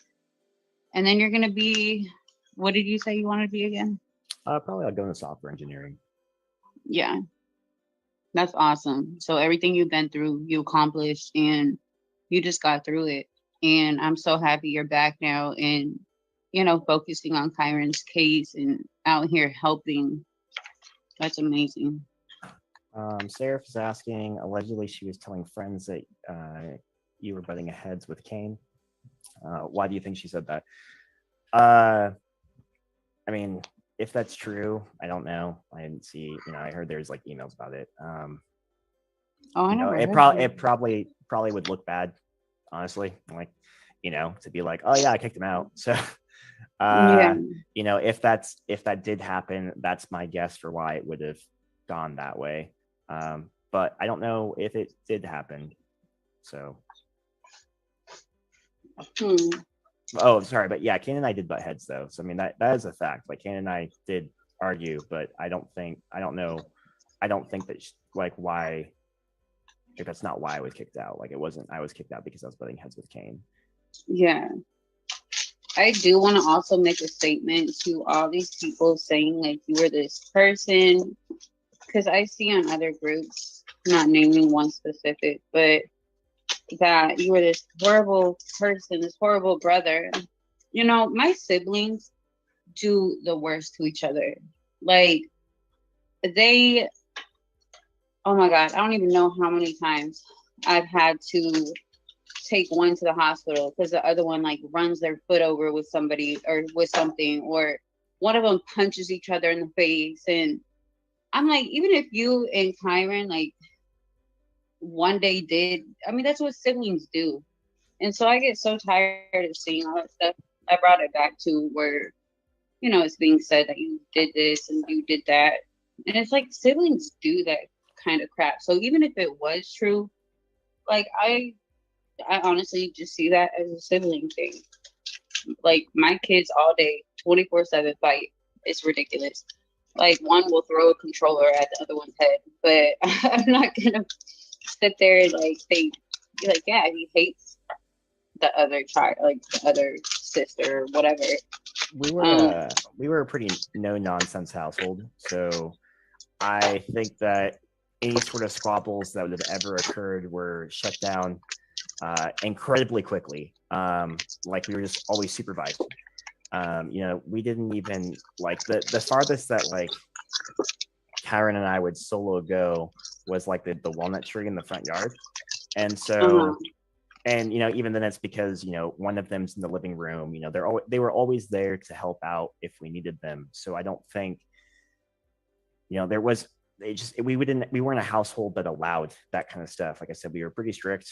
[SPEAKER 3] and then you're going to be, what did you say you want to be again?
[SPEAKER 2] Probably I'll go into software engineering.
[SPEAKER 3] Yeah, that's awesome. So everything you've been through, you accomplished and you just got through it. And I'm so happy you're back now and, focusing on Kyron's case and out here helping. That's amazing.
[SPEAKER 2] Seraph is asking, allegedly she was telling friends that you were butting heads with Kane. Why do you think she said that? I mean, if that's true, I don't know. I didn't see, I heard there's like emails about it.
[SPEAKER 3] Oh, I never
[SPEAKER 2] It
[SPEAKER 3] heard that.
[SPEAKER 2] probably would look bad, honestly. Like, to be like, oh yeah, I kicked him out. So,
[SPEAKER 3] Yeah.
[SPEAKER 2] if that did happen, that's my guess for why it would have gone that way. But I don't know if it did happen. So, oh, sorry, but yeah, Kane and I did butt heads though. So I mean that is a fact. Like Kane and I did argue, but I don't think that like why. Like that's not why I was kicked out. Like it wasn't. I was kicked out because I was butting heads with Kane.
[SPEAKER 3] Yeah. I do want to also make a statement to all these people saying like you were this person, because I see on other groups, not naming one specific, but that you were this horrible person, this horrible brother. My siblings do the worst to each other. Like they, oh my God, I don't even know how many times I've had to take one to the hospital because the other one like runs their foot over with somebody or with something, or one of them punches each other in the face. And I'm like, even if you and Kyron like one day did, I mean, that's what siblings do. And so I get so tired of seeing all that stuff. I brought it back to where, it's being said that you did this and you did that. And it's like siblings do that kind of crap. So even if it was true, like I honestly just see that as a sibling thing. Like my kids all day, 24/7 fight. It's ridiculous. Like one will throw a controller at the other one's head, but I'm not gonna sit there and like think like, yeah, he hates the other child, like the other sister or whatever.
[SPEAKER 2] We were a pretty no nonsense household, so I think that any sort of squabbles that would have ever occurred were shut down incredibly quickly. Like we were just always supervised. We didn't even like the farthest that like Kyron and I would solo go was like the walnut tree in the front yard. And so, and even then it's because one of them's in the living room. They were always there to help out if we needed them. So I don't think there was we weren't a household that allowed that kind of stuff. Like I said, we were pretty strict.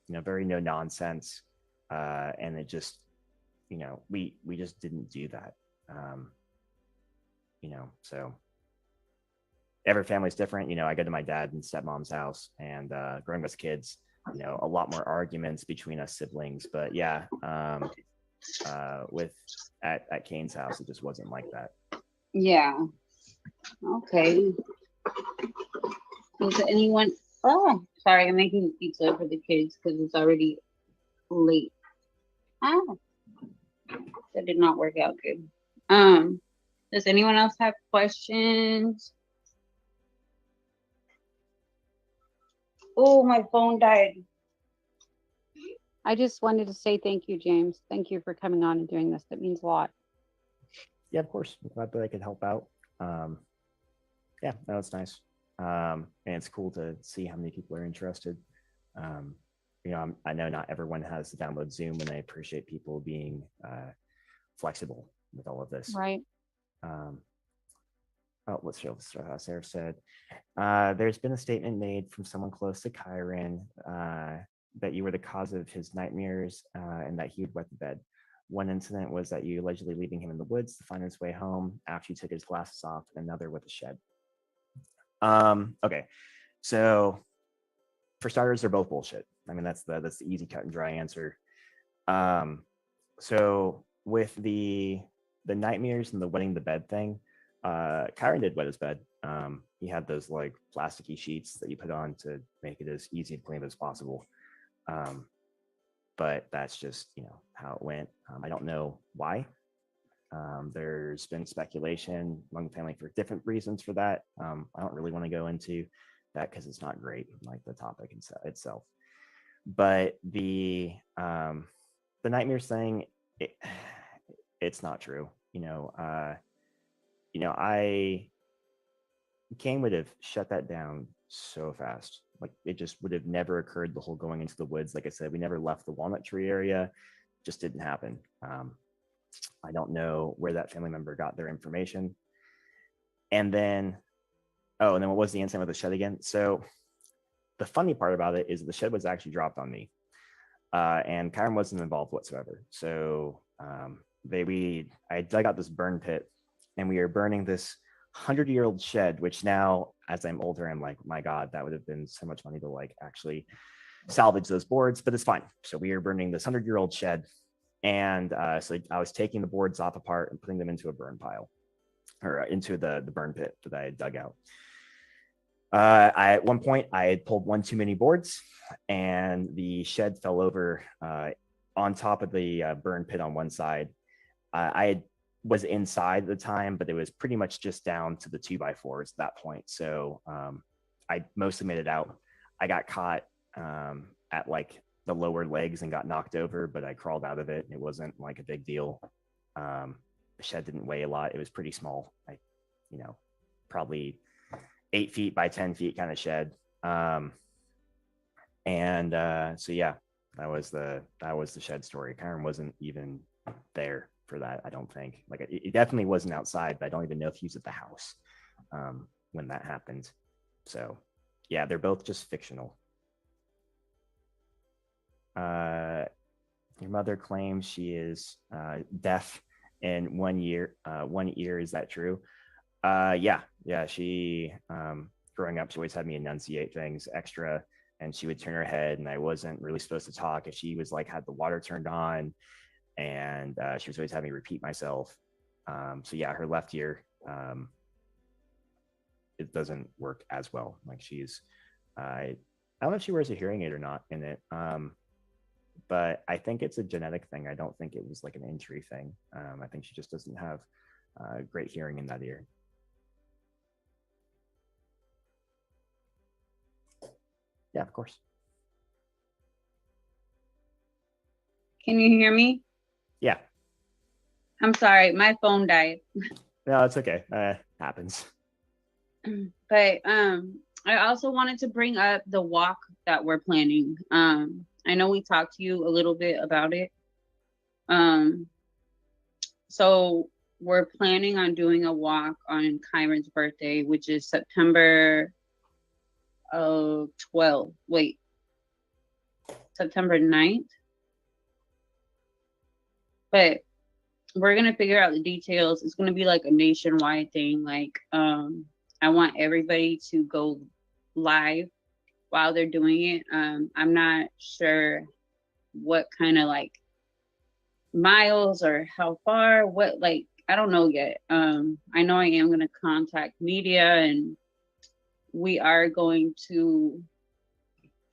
[SPEAKER 2] Very no nonsense, and it just we just didn't do that. So every family's different. I go to my dad and stepmom's house, and growing up as kids, a lot more arguments between us siblings. But yeah, with at Kane's house, it just wasn't like that.
[SPEAKER 3] Yeah. Okay. Is there anyone? Oh, sorry, I'm making pizza for the kids because it's already late. That did not work out good. Does anyone else have questions? Oh, my phone died.
[SPEAKER 4] I just wanted to say thank you, James. Thank you for coming on and doing this. That means a lot.
[SPEAKER 2] Yeah, of course. I'm glad that I could help out. Yeah, no, it's nice. And it's cool to see how many people are interested. I know not everyone has to download Zoom, and I appreciate people being flexible with all of this.
[SPEAKER 4] Right.
[SPEAKER 2] Let's show Sarah said, there's been a statement made from someone close to Kyron that you were the cause of his nightmares and that he would wet the bed. One incident was that you allegedly leaving him in the woods to find his way home after you took his glasses off, and another with a shed. Okay, so for starters, they're both bullshit. I mean, that's the easy cut and dry answer. So with the nightmares and the wetting the bed thing, Kyron did wet his bed. He had those like plasticky sheets that you put on to make it as easy to clean as possible. But that's just how it went. I don't know why. There's been speculation among the family for different reasons for that. I don't really want to go into that because it's not great, like the topic itself. But the nightmares thing, it's not true. Kane would have shut that down so fast. Like it just would have never occurred, the whole going into the woods. Like I said, we never left the walnut tree area. Just didn't happen. I don't know where that family member got their information. And then, and then what was the incident with the shed again? So the funny part about it is the shed was actually dropped on me, and Kyron wasn't involved whatsoever. So I dug out this burn pit, and we were burning this 100-year-old shed, which now, as I'm older, I'm like, my God, that would have been so much money to like actually salvage those boards, but it's fine. So we are burning this 100-year-old shed, and so I was taking the boards off apart and putting them into a burn pile, or into the burn pit that I had dug out. At one point, I had pulled one too many boards, and the shed fell over on top of the burn pit on one side. Was inside at the time, but it was pretty much just down to the 2x4s at that point. So I mostly made it out. I got caught at like the lower legs and got knocked over, but I crawled out of it. It wasn't like a big deal. The shed didn't weigh a lot. It was pretty small. Probably 8 feet by 10 feet kind of shed. So yeah, that was the shed story. Kyron wasn't even there for that, I don't think. Like it definitely wasn't outside, but I don't even know if he was at the house when that happened. So yeah, they're both just fictional. Your mother claims she is deaf in 1 year. 1 ear, is that true? Yeah. She growing up, she always had me enunciate things extra, and she would turn her head, and I wasn't really supposed to talk if she was like had the water turned on, and she was always having me repeat myself. So yeah, her left ear, it doesn't work as well. Like she's, I don't know if she wears a hearing aid or not in it, but I think it's a genetic thing. I don't think it was like an injury thing. I think she just doesn't have great hearing in that ear. Yeah, of course.
[SPEAKER 3] Can you hear me?
[SPEAKER 2] Yeah.
[SPEAKER 3] I'm sorry, my phone died.
[SPEAKER 2] No, it's okay. Happens.
[SPEAKER 3] But I also wanted to bring up the walk that we're planning. I know we talked to you a little bit about it. So we're planning on doing a walk on Kyron's birthday, which is September 12th. Wait, September 9th. But we're going to figure out the details. It's going to be like a nationwide thing. Like, I want everybody to go live while they're doing it. I'm not sure what kind of like miles or how far, what, like, I don't know yet. I know I am going to contact media, and we are going to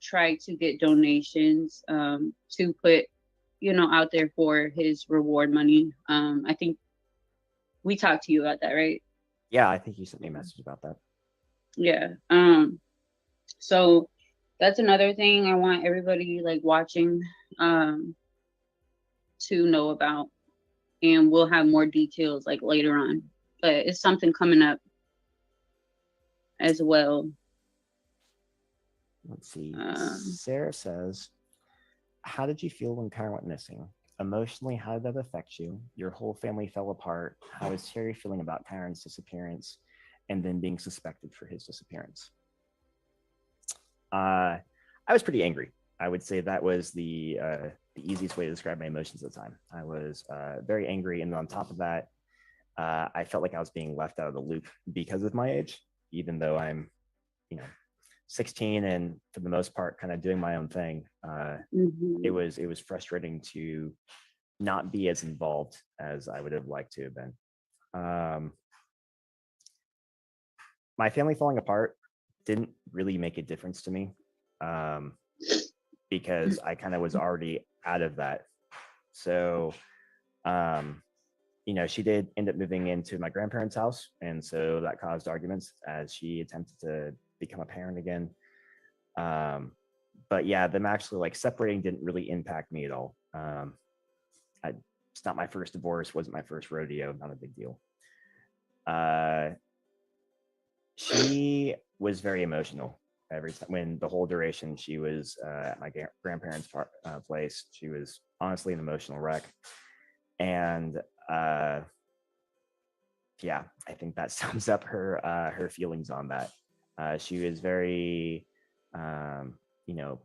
[SPEAKER 3] try to get donations to put, out there for his reward money. I think we talked to you about that, right?
[SPEAKER 2] Yeah, I think you sent me a message about that.
[SPEAKER 3] Yeah. So that's another thing I want everybody like watching to know about, and we'll have more details like later on, but it's something coming up as well.
[SPEAKER 2] Let's see. Sarah says, how did you feel when Kyron went missing? Emotionally, how did that affect you? Your whole family fell apart. How is Terry feeling about Kyron's disappearance and then being suspected for his disappearance? I was pretty angry. I would say that was the easiest way to describe my emotions at the time. I was very angry, and on top of that, I felt like I was being left out of the loop because of my age, even though I'm, 16 and for the most part kind of doing my own thing. It was frustrating to not be as involved as I would have liked to have been. My family falling apart didn't really make a difference to me, because I kind of was already out of that. So she did end up moving into my grandparents' house, and so that caused arguments as she attempted to become a parent again. But yeah, them actually like separating didn't really impact me at all. It's not my first divorce, wasn't my first rodeo, not a big deal. She was very emotional every time. When the whole duration she was at my grandparents' place, she was honestly an emotional wreck. And yeah, I think that sums up her feelings on that. She was very,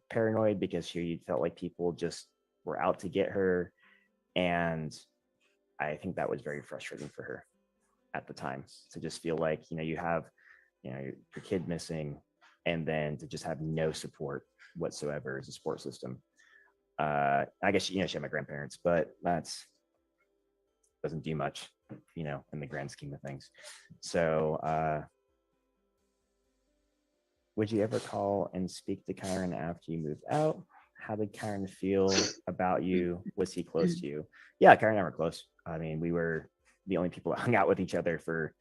[SPEAKER 2] paranoid because she felt like people just were out to get her, and I think that was very frustrating for her at the time to just feel like you have your kid missing, and then to just have no support whatsoever as a support system. I guess she had my grandparents, but that's doesn't do much, in the grand scheme of things. So, would you ever call and speak to Kyron after you moved out? How did Kyron feel about you? Was he close to you? Yeah, Kyron and I were close. I mean, we were the only people that hung out with each other for,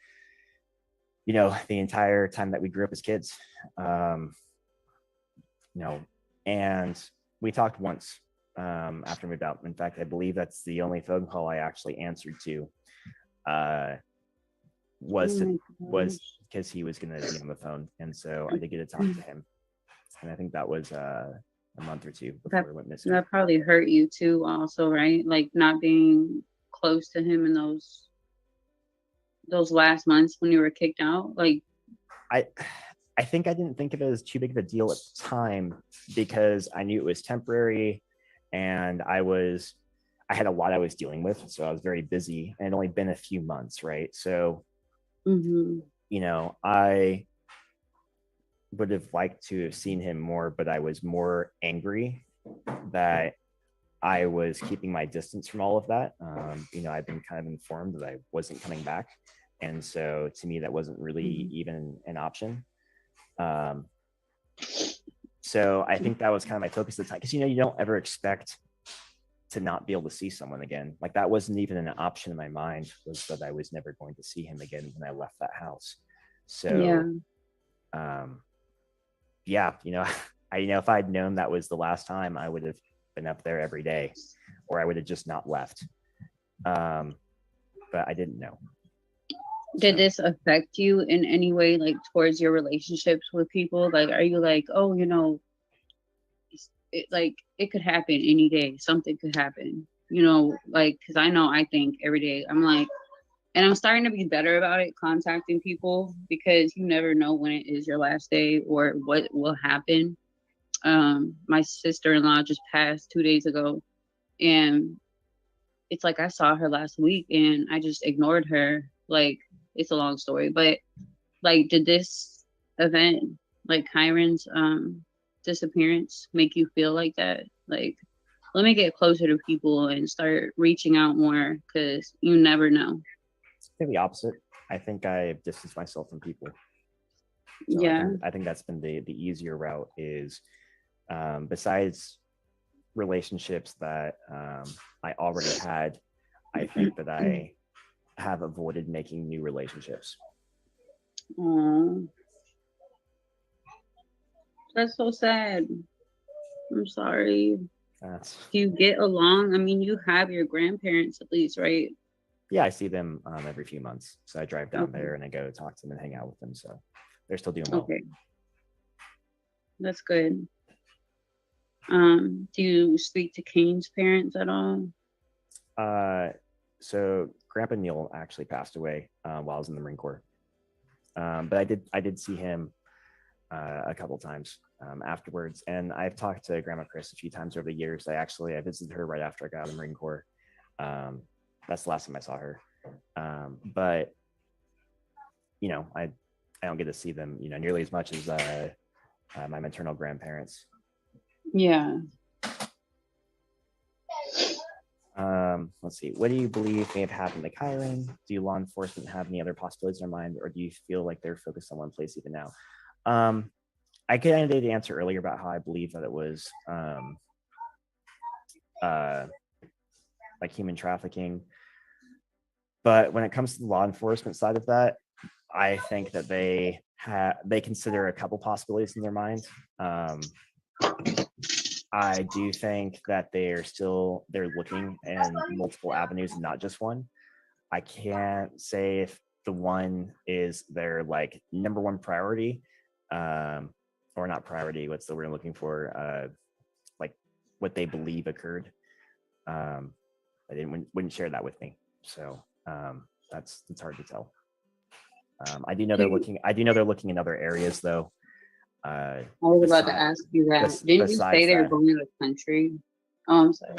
[SPEAKER 2] the entire time that we grew up as kids. And we talked once after we moved out. In fact, I believe that's the only phone call I actually answered to. Was because he was going to be on the phone, and so I did get to talk to him, and I think that was a month or two before we went missing.
[SPEAKER 3] That probably hurt you too, also, right? Like not being close to him in those last months when you were kicked out. Like,
[SPEAKER 2] I think I didn't think of it as too big of a deal at the time because I knew it was temporary, and I had a lot I was dealing with, so I was very busy, and it had only been a few months, right? So, I would have liked to have seen him more, but I was more angry that I was keeping my distance from all of that. I've been kind of informed that I wasn't coming back, and so to me, that wasn't really even an option. So I think that was kind of my focus at the time, because you don't ever expect to not be able to see someone again. Like that wasn't even an option in my mind, was that I was never going to see him again when I left that house. So if I'd known that was the last time, I would have been up there every day, or I would have just not left. But I didn't know.
[SPEAKER 3] Did this affect you in any way, like towards your relationships with people? Like, are you like, oh, it could happen any day. Something could happen, because I think every day I'm like, and I'm starting to be better about it, contacting people, because you never know when it is your last day or what will happen. My sister-in-law just passed 2 days ago, and it's like I saw her last week and I just ignored her. Like, it's a long story, but like, did this event, like Kyron's disappearance, make you feel like that? Like, let me get closer to people and start reaching out more, because you never know.
[SPEAKER 2] I think the opposite. I think I've distanced myself from people. So
[SPEAKER 3] Yeah.
[SPEAKER 2] I think that's been the easier route is, besides relationships that I already had, I think that I have avoided making new relationships.
[SPEAKER 3] That's so sad. I'm sorry.
[SPEAKER 2] Do
[SPEAKER 3] you get along? I mean, you have your grandparents at least, right?
[SPEAKER 2] Yeah, I see them every few months. So I drive down there and I go talk to them and hang out with them. So they're still doing well.
[SPEAKER 3] Okay. That's good. Do you speak to Kane's parents at all?
[SPEAKER 2] So Grandpa Neil actually passed away while I was in the Marine Corps. But I did see him a couple times afterwards, and I've talked to Grandma Chris a few times over the years. I visited her right after I got out of the Marine Corps. That's the last time I saw her. But I don't get to see them nearly as much as my maternal grandparents.
[SPEAKER 3] Yeah.
[SPEAKER 2] Let's see. What do you believe may have happened to Kyron? Do law enforcement have any other possibilities in their mind, or do you feel like they're focused on one place even now? I kind of did the answer earlier about how I believe that it was like human trafficking. But when it comes to the law enforcement side of that, I think that they consider a couple possibilities in their mind. I do think that they're looking in multiple avenues, not just one. I can't say if the one is their like number one priority, or not priority. What's the word I'm looking for? Like what they believe occurred. They wouldn't share that with me. So that's hard to tell. I do know they're looking. I do know they're looking in other areas though.
[SPEAKER 3] I was about to ask you that. Didn't you say they were going to the country? Oh, I'm sorry.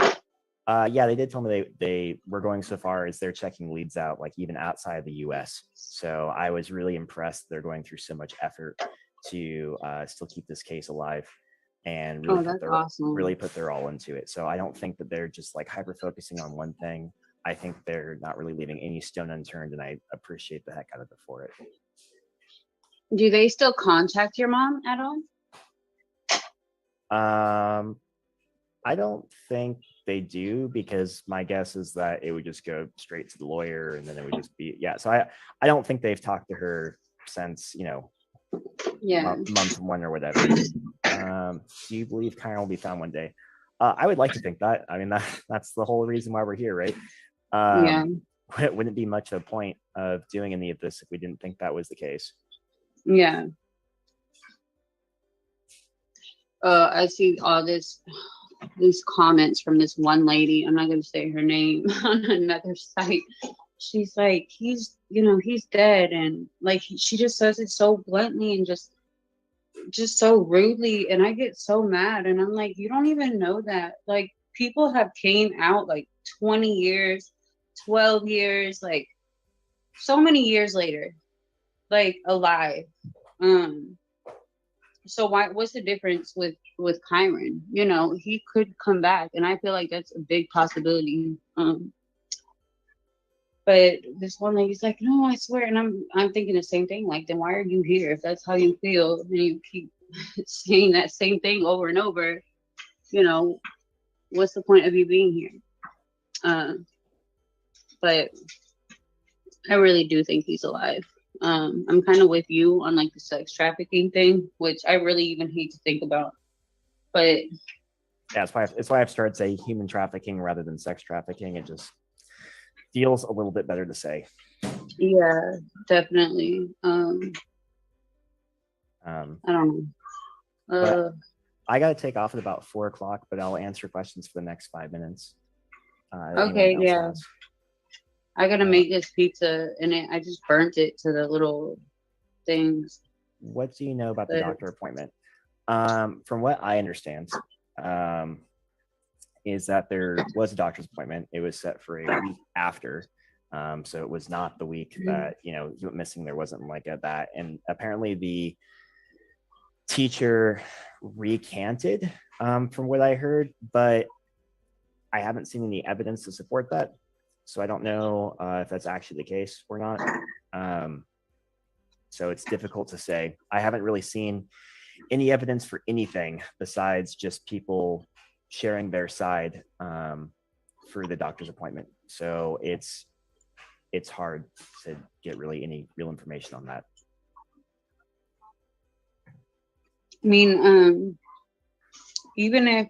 [SPEAKER 2] Yeah, they did tell me they were going so far as they're checking leads out, like even outside the U.S. So I was really impressed. They're going through so much effort to still keep this case alive and really really put their all into it. So I don't think that they're just like hyper focusing on one thing. I think they're not really leaving any stone unturned, and I appreciate the heck out of it for it.
[SPEAKER 3] Do they still contact your mom at all?
[SPEAKER 2] I don't think they do, because my guess is that it would just go straight to the lawyer and then it would just be, yeah. So I don't think they've talked to her since, month one or whatever. Do you believe Kyron will be found one day? I would like to think that. I mean, that's the whole reason why we're here, right?
[SPEAKER 3] Yeah.
[SPEAKER 2] It wouldn't be much of a point of doing any of this if we didn't think that was the case.
[SPEAKER 3] Yeah. I see all these comments from this one lady. I'm not going to say her name on another site. She's like, he's dead, and like she just says it so bluntly and just so rudely, and I get so mad, and I'm like, you don't even know that, like, people have came out like 20 years, 12 years, like so many years later, like alive. So what's the difference with Kyron? He could come back, and I feel like that's a big possibility. But this one lady's like, no, I swear, and I'm thinking the same thing. Like, then why are you here if that's how you feel? And you keep saying that same thing over and over. What's the point of you being here? But I really do think he's alive. I'm kind of with you on like the sex trafficking thing, which I really even hate to think about. But
[SPEAKER 2] yeah, it's why I've started saying human trafficking rather than sex trafficking. It just feels a little bit better to say.
[SPEAKER 3] Yeah, definitely. I don't know.
[SPEAKER 2] I got to take off at about 4:00, but I'll answer questions for the next 5 minutes.
[SPEAKER 3] Okay, yeah. I gotta make this pizza, and I just burnt it to the little things.
[SPEAKER 2] What do you know about the doctor appointment? From what I understand, is that there was a doctor's appointment. It was set for a week after. So it was not the week that, he went missing. There wasn't like that. And apparently the teacher recanted, from what I heard, but I haven't seen any evidence to support that. So I don't know if that's actually the case or not. So it's difficult to say. I haven't really seen any evidence for anything besides just people sharing their side for the doctor's appointment. So it's hard to get really any real information on that.
[SPEAKER 3] I mean, even if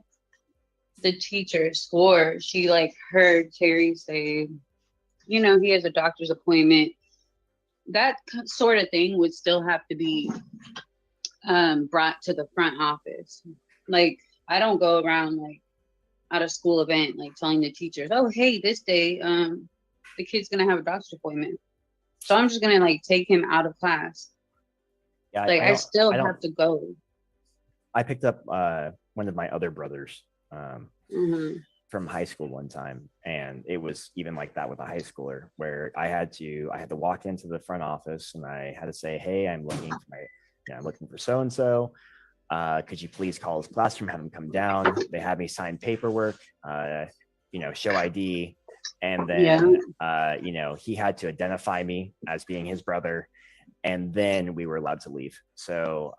[SPEAKER 3] the teacher swore she like heard Terry say, he has a doctor's appointment, that sort of thing would still have to be brought to the front office. Like, I don't go around like at a school event like telling the teachers, oh, hey, this day the kid's gonna have a doctor's appointment, so I'm just gonna like take him out of class. Yeah, like I still have to go.
[SPEAKER 2] I picked up one of my other brothers from high school one time, and it was even like that with a high schooler, where I had to walk into the front office and I had to say, hey, I'm looking for so and so. Could you please call his classroom, have him come down? They had me sign paperwork, show ID, and then he had to identify me as being his brother, and then we were allowed to leave. So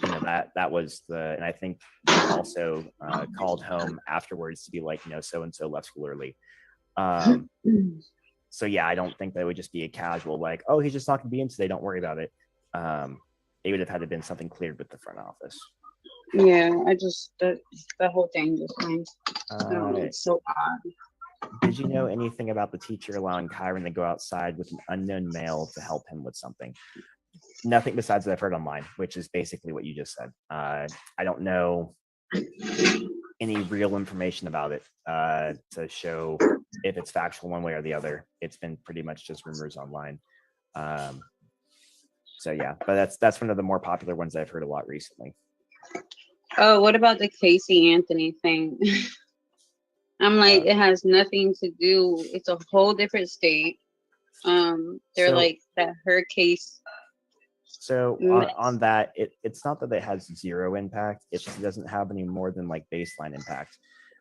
[SPEAKER 2] that was and I think also called home afterwards to be like, so and so left school early. So yeah, I don't think that would just be a casual like, oh, he's just not gonna be in today, don't worry about it. It would have had to been something cleared with the front office.
[SPEAKER 3] Yeah, I just that whole thing just I don't know, it's so odd.
[SPEAKER 2] Did you know anything about the teacher allowing Kyron to go outside with an unknown male to help him with something? Nothing besides what I've heard online, which is basically what you just said. I don't know any real information about it to show if it's factual one way or the other. It's been pretty much just rumors online. So yeah, but that's one of the more popular ones I've heard a lot recently.
[SPEAKER 3] Oh, what about the Casey Anthony thing? I'm like, it has nothing to do. It's a whole different state. They're
[SPEAKER 2] So-
[SPEAKER 3] like that her case.
[SPEAKER 2] So
[SPEAKER 3] Mess.
[SPEAKER 2] on that, it's not that it has zero impact. It just doesn't have any more than like baseline impact.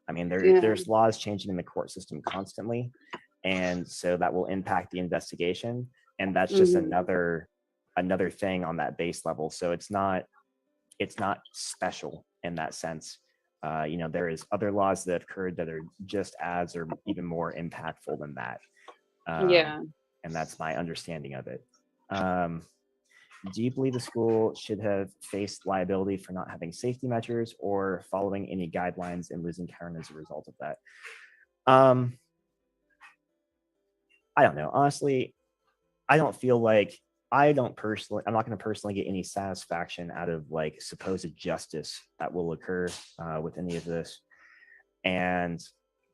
[SPEAKER 2] I mean, there's laws changing in the court system constantly, and so that will impact the investigation. And that's just
[SPEAKER 3] Mhm.
[SPEAKER 2] another thing on that base level. So it's not special in that sense. There is other laws that have occurred that are just as or even more impactful than that.
[SPEAKER 3] Yeah.
[SPEAKER 2] And that's my understanding of it. Do you believe the school should have faced liability for not having safety measures or following any guidelines and losing Kyron as a result of that? I don't know. Honestly, I don't feel like I'm not going to personally get any satisfaction out of like supposed justice that will occur with any of this. And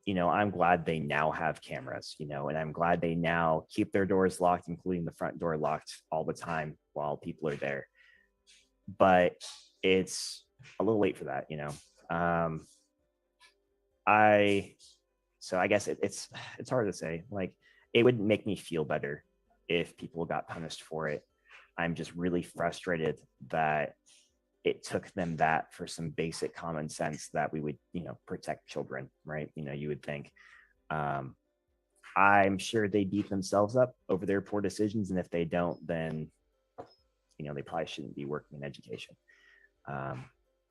[SPEAKER 2] I'm glad they now have cameras, and I'm glad they now keep their doors locked, including the front door locked all the time while people are there. But it's a little late for that, So I guess it's hard to say. Like, it would make me feel better if people got punished for it. I'm just really frustrated that it took them that for some basic common sense that we would, protect children, right? You would think. I'm sure they beat themselves up over their poor decisions, and if they don't, then they probably shouldn't be working in education.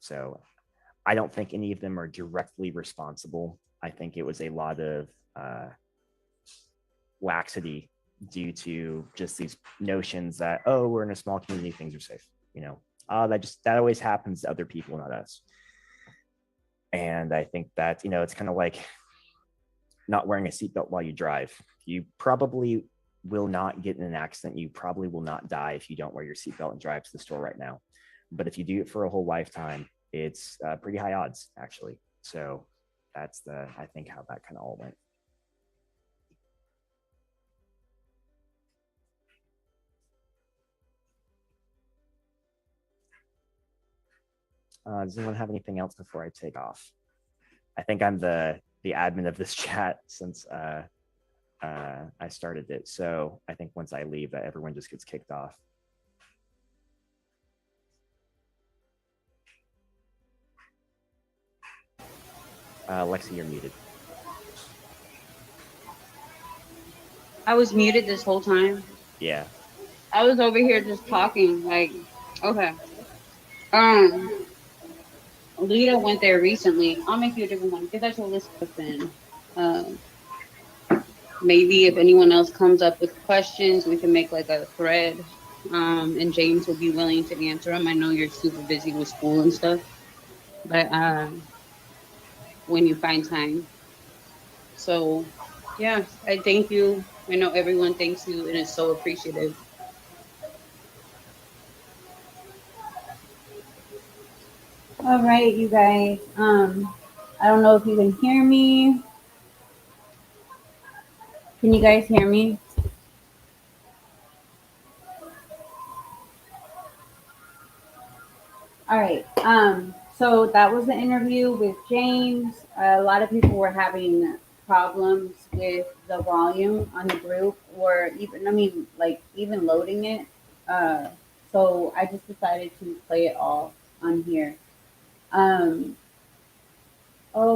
[SPEAKER 2] So I don't think any of them are directly responsible. I think it was a lot of laxity due to just these notions that, oh, we're in a small community, things are safe. That always happens to other people, not us. And I think that, it's kind of like not wearing a seatbelt while you drive. You probably will not get in an accident. You probably will not die if you don't wear your seatbelt and drive to the store right now. But if you do it for a whole lifetime, it's pretty high odds, actually. So that's I think how that kind of all went. Does anyone have anything else before I take off? I think I'm the admin of this chat since I started it. So I think once I leave, that everyone just gets kicked off. Lexi, you're muted.
[SPEAKER 3] I was muted this whole time.
[SPEAKER 2] Yeah.
[SPEAKER 3] I was over here just talking. Like, okay. Lita went there recently. I'll make you a different one. Get that to a list open. Maybe if anyone else comes up with questions, we can make like a thread. And James will be willing to answer them. I know you're super busy with school and stuff, but when you find time. So, yeah, I thank you. I know everyone thanks you and is so appreciative.
[SPEAKER 1] All right, you guys. I don't know if you can hear me. Can you guys hear me? All right. So that was the interview with James. A lot of people were having problems with the volume on the group, or even loading it. So I just decided to play it all on here. Oh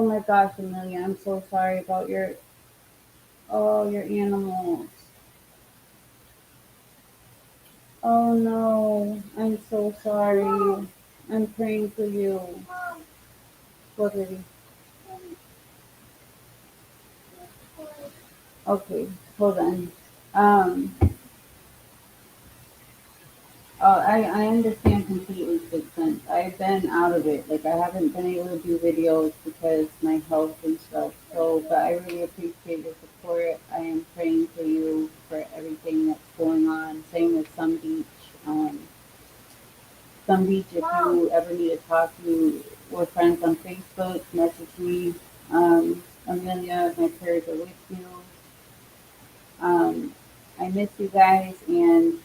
[SPEAKER 1] my gosh, Amelia, I'm so sorry about your animals. Oh no, I'm so sorry. I'm praying for you. What did he? Okay, hold on. Um, I understand completely, Sixth Sense. I've been out of it. Like, I haven't been able to do videos because my health and stuff. So, but I really appreciate your support. I am praying for you for everything that's going on. Same with Some Beach. Some Beach, if you ever need to talk to were friends on Facebook messaged me, Amelia, my prayers are with you. I miss you guys, and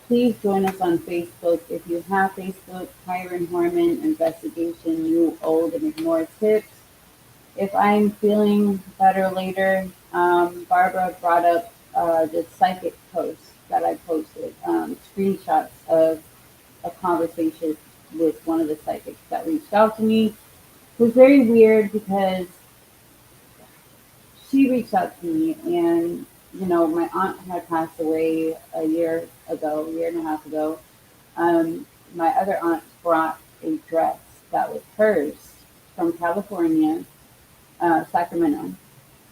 [SPEAKER 1] please join us on Facebook. If you have Facebook, Kyron Horman Investigation, New, Old, and Ignored Tips. If I'm feeling better later, Barbara brought up the psychic post that I posted, screenshots of a conversation with one of the psychics that reached out to me. It was very weird because she reached out to me, and my aunt had passed away a year ago, year and a half ago. My other aunt brought a dress that was hers from California, Sacramento,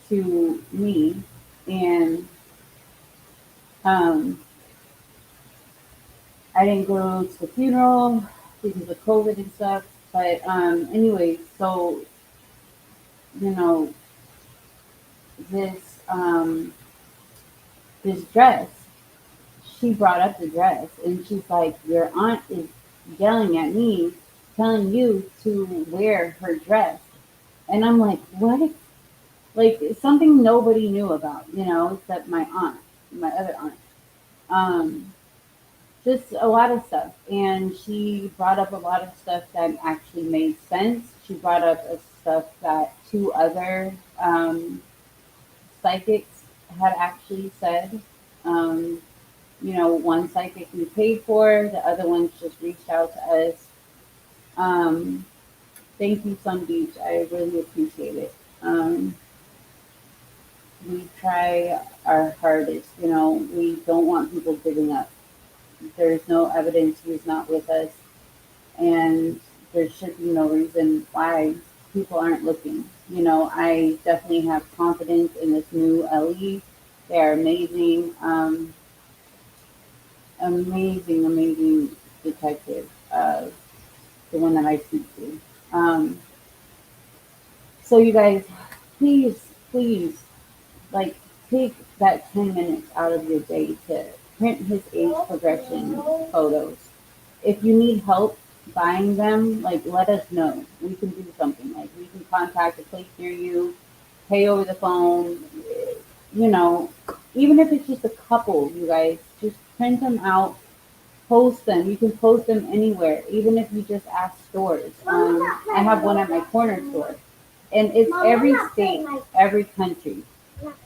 [SPEAKER 1] to me, and um, I didn't go to the funeral because of COVID and stuff. But anyway, so you know this this dress. She brought up the dress, and she's like, "Your aunt is yelling at me, telling you to wear her dress." And I'm like, "What?" Like it's something nobody knew about, except my aunt, my other aunt. Um, just a lot of stuff. And she brought up a lot of stuff that actually made sense. She brought up stuff that two other psychics had actually said. Um, one psychic we paid for, the other one just reached out to us. Um, Thank you, Sun Beach. I really appreciate it. We try our hardest. We don't want people giving up. There's no evidence he's not with us, and there should be no reason why people aren't looking. I definitely have confidence in this new LE. They are amazing, amazing detective. The one that I speak to. So you guys, please, like take that 10 minutes out of your day to print his age progression photos. If you need help buying them, like let us know. We can do something. Like we can contact a place near you, pay over the phone. You know, even if it's just a couple, you guys just print them out, post them. You can post them anywhere, even if you just ask stores. I have one at my corner store, and it's every state, every country.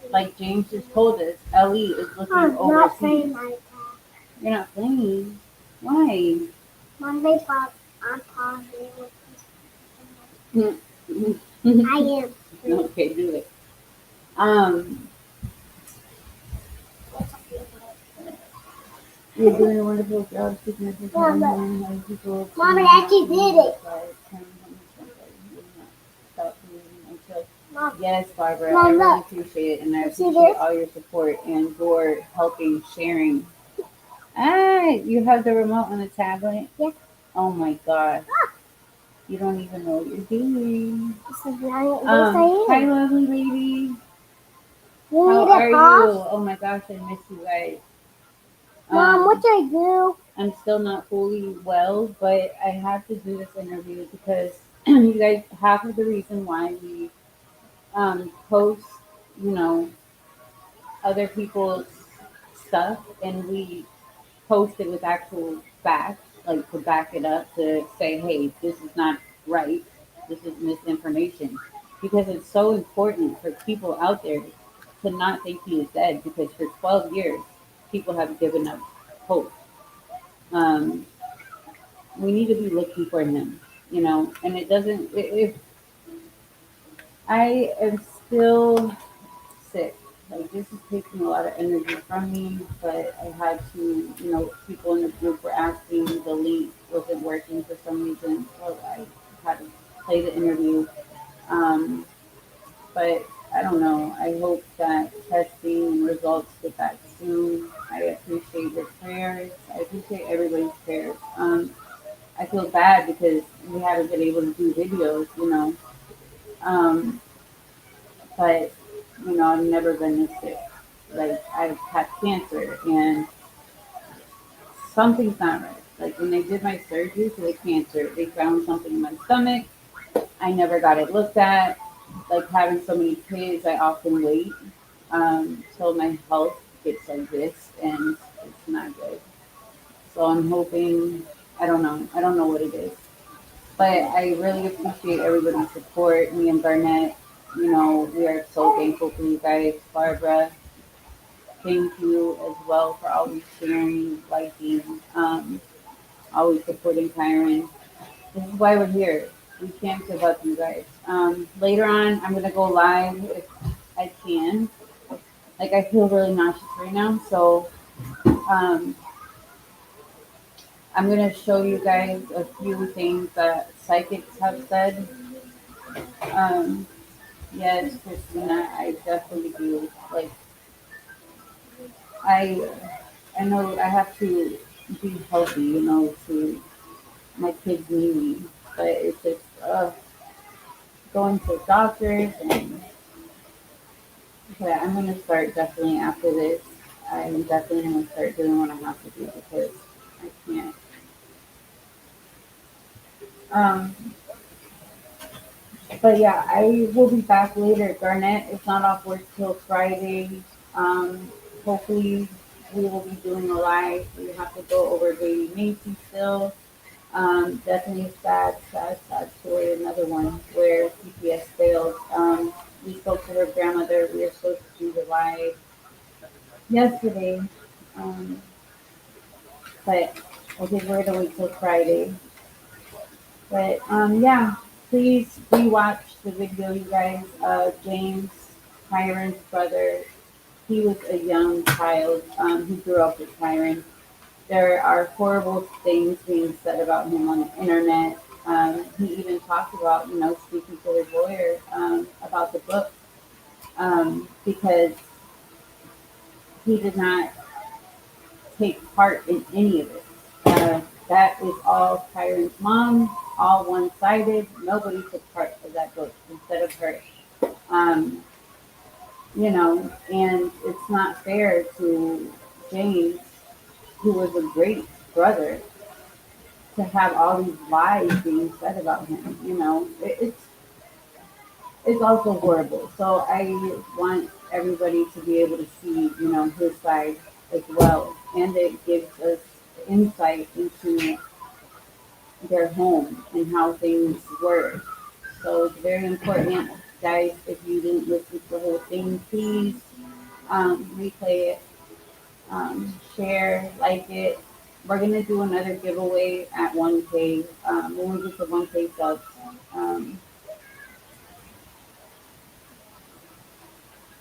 [SPEAKER 1] Like James just told us, LE is looking overseas. You're not playing. Why?
[SPEAKER 7] Monday, Bob, I'm positive.
[SPEAKER 1] I
[SPEAKER 7] I am.
[SPEAKER 1] Okay, do it. Um, you're doing a wonderful job speaking of people.
[SPEAKER 7] Mom, I actually did it. Mom,
[SPEAKER 1] Yes, Barbara,
[SPEAKER 7] Mom,
[SPEAKER 1] I really
[SPEAKER 7] look.
[SPEAKER 1] appreciate it, and I
[SPEAKER 7] You see
[SPEAKER 1] appreciate
[SPEAKER 7] this?
[SPEAKER 1] all your support and your helping, sharing. Ah, you have the remote on the tablet?
[SPEAKER 7] Yeah.
[SPEAKER 1] Oh my God. You don't even know what you're doing.
[SPEAKER 7] This is not
[SPEAKER 1] Hi,
[SPEAKER 7] this
[SPEAKER 1] lovely lady.
[SPEAKER 7] You
[SPEAKER 1] How
[SPEAKER 7] need
[SPEAKER 1] are
[SPEAKER 7] a
[SPEAKER 1] you?
[SPEAKER 7] pause?
[SPEAKER 1] Oh my gosh, I miss you guys.
[SPEAKER 7] Mom, what do I do?
[SPEAKER 1] I'm still not fully well, but I have to do this interview because you guys, half of the reason why we post, you know, other people's stuff and we post it with actual facts, like to back it up, to say, hey, this is not right, this is misinformation, because it's so important for people out there to not think he is dead, because for 12 years, people have given up hope. Um, we need to be looking for him, and it doesn't, if I am still sick. Like this is taking a lot of energy from me, but I had to, people in the group were asking, the link wasn't working for some reason, so I had to play the interview. Um, but I don't know. I hope that testing and results get back soon. I appreciate your prayers. I appreciate everybody's prayers. I feel bad because we haven't been able to do videos. Um, but I've never been this sick. Like I've had cancer and something's not right. Like when they did my surgery for the cancer, they found something in my stomach I never got it looked at. Like having so many kids, I often wait till my health gets like this, and it's not good. So I'm hoping. I don't know what it is, but I really appreciate everybody's support. Me and Barnett, we are so thankful for you guys. Barbara, thank you as well for always sharing, liking, always supporting Kyron. This is why we're here. We can't give up, you guys. Later on, I'm gonna go live if I can. Like I feel really nauseous right now, so um, I'm gonna show you guys a few things that psychics have said. Um, yes, Christina, I definitely do. Like I, I know I have to be healthy, to my kids need me, but it's just going to doctors and yeah, I'm gonna start definitely after this. I'm definitely gonna start doing what I have to do because I can't. Um, but yeah, I will be back later. Garnett is not off work till Friday. Hopefully we will be doing a live. We have to go over baby Macy still. Definitely a sad story. Another one where CPS failed. We spoke to her grandmother. We were supposed to do the live yesterday. Um, but I think we're gonna wait till Friday. But yeah, please rewatch the video, you guys. James, Kyron's brother, he was a young child. He grew up with Kyron. There are horrible things being said about him on the internet. He even talked about, speaking to his lawyer about the book because he did not take part in any of it. That is all Kyron's mom, all one sided. Nobody took part of that book instead of her. Um, and it's not fair to James, who was a great brother, to have all these lies being said about him. It's also horrible. So I want everybody to be able to see, his side as well, and it gives us insight into their home and how things were. So it's very important, guys. If you didn't listen to the whole thing, please replay it, share, like it. We're gonna do another giveaway at 1K. When we get to 1K subs, um,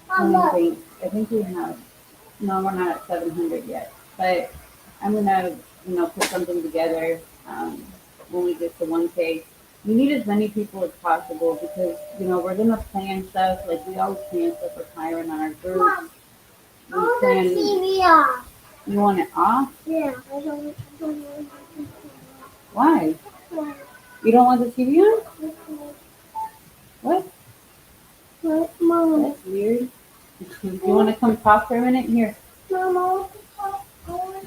[SPEAKER 1] I think we have. No, we're not at 700 yet, but I'm gonna, put something together when we get to 1K. We need as many people as possible because, we're gonna plan stuff. Like we always plan stuff for Kyron on our group.
[SPEAKER 7] Mom,
[SPEAKER 1] We
[SPEAKER 7] I want
[SPEAKER 1] plan.
[SPEAKER 7] the TV off.
[SPEAKER 1] You want it off?
[SPEAKER 7] Yeah, I don't want the TV
[SPEAKER 1] Why?
[SPEAKER 7] off.
[SPEAKER 1] You don't want the TV on? What?
[SPEAKER 7] What, Mom?
[SPEAKER 1] That's weird. You want to come talk for a minute? Here.
[SPEAKER 7] Mom, I want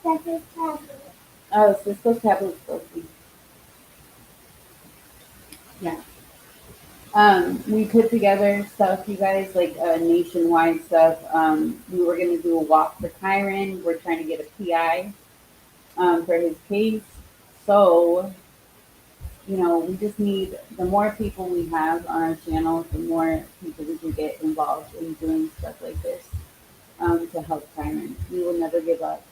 [SPEAKER 7] second tablet.
[SPEAKER 1] Oh, Cisco's tablet's supposed to be. Yeah. We put together stuff, you guys, like nationwide stuff. We were gonna do a walk for Kyron. We're trying to get a PI for his case. So, we just need the more people we have on our channel, the more people we can get involved in doing stuff like this to help Kyron. We will never give up.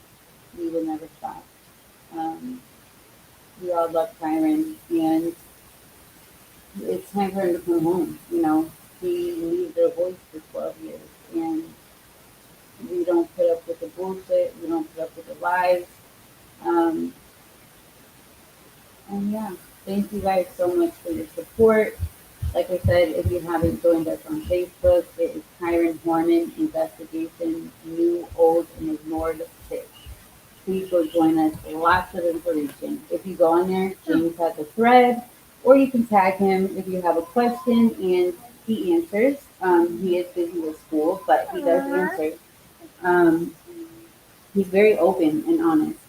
[SPEAKER 1] We will never stop. Um, we all love Kyron, and it's time for him to come home. He leaves their voice for 12 years, and we don't put up with the bullshit. We don't put up with the lies. Um, and yeah, thank you guys so much for your support. Like I said, if you haven't joined us on Facebook, it is Kyron Horman Investigation, New, Old, and Ignored Fish. Please go join us. Lots of information. If you go on there, James has a thread, or you can tag him if you have a question and he answers. He is busy with school, but he does answer. He's very open and honest.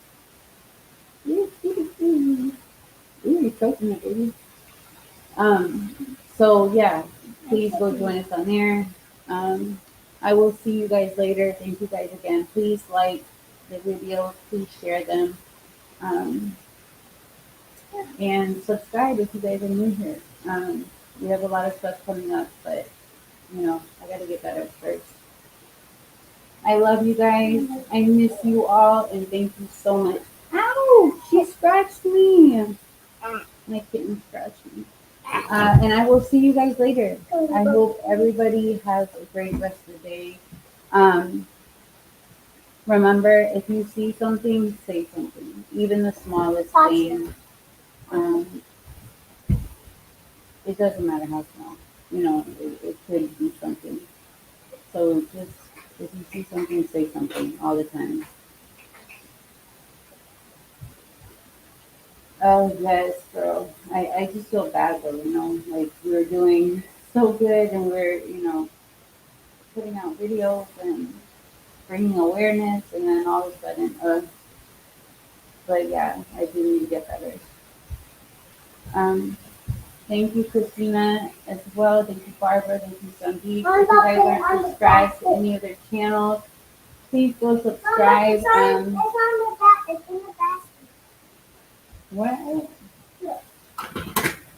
[SPEAKER 1] Ooh, you're choking it, baby. So yeah, please go join us on there. I will see you guys later. Thank you guys again. Please like the videos. Please share them. Um, and subscribe if you guys are new here. We have a lot of stuff coming up, but you know, I gotta get better first. I love you guys. I miss you all, and thank you so much. Ow! She scratched me. My kitten scratched me. And I will see you guys later. I hope everybody has a great rest of the day. Um, remember, if you see something, say something, even the smallest thing. Um, it doesn't matter how small. You know, it could be something. So just if you see something, say something all the time. Oh yes, girl. I just feel bad though, you know, like we're doing so good and we're, you know, putting out videos and bringing awareness and then all of a sudden, but yeah, I do need to get better. Um, thank you, Christina, as well. Thank you, Barbara. Thank you, Sandeep. If you guys aren't subscribed to any of their channels, please go subscribe.
[SPEAKER 7] It's on the back. It's in the basket.
[SPEAKER 1] What?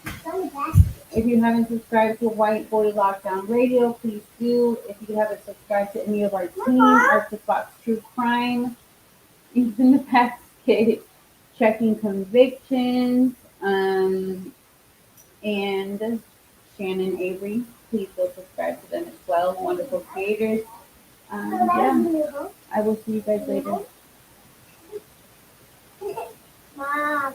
[SPEAKER 7] It's on the basket.
[SPEAKER 1] If you haven't subscribed to White Boy Lockdown Radio, please do. If you haven't subscribed to any of our team, Arctic Box True Crime, in the basket, Checking Convictions, and Shannon Avery, please go subscribe to them as well. Wonderful creators. Yeah, I will see you guys later.
[SPEAKER 7] Mom,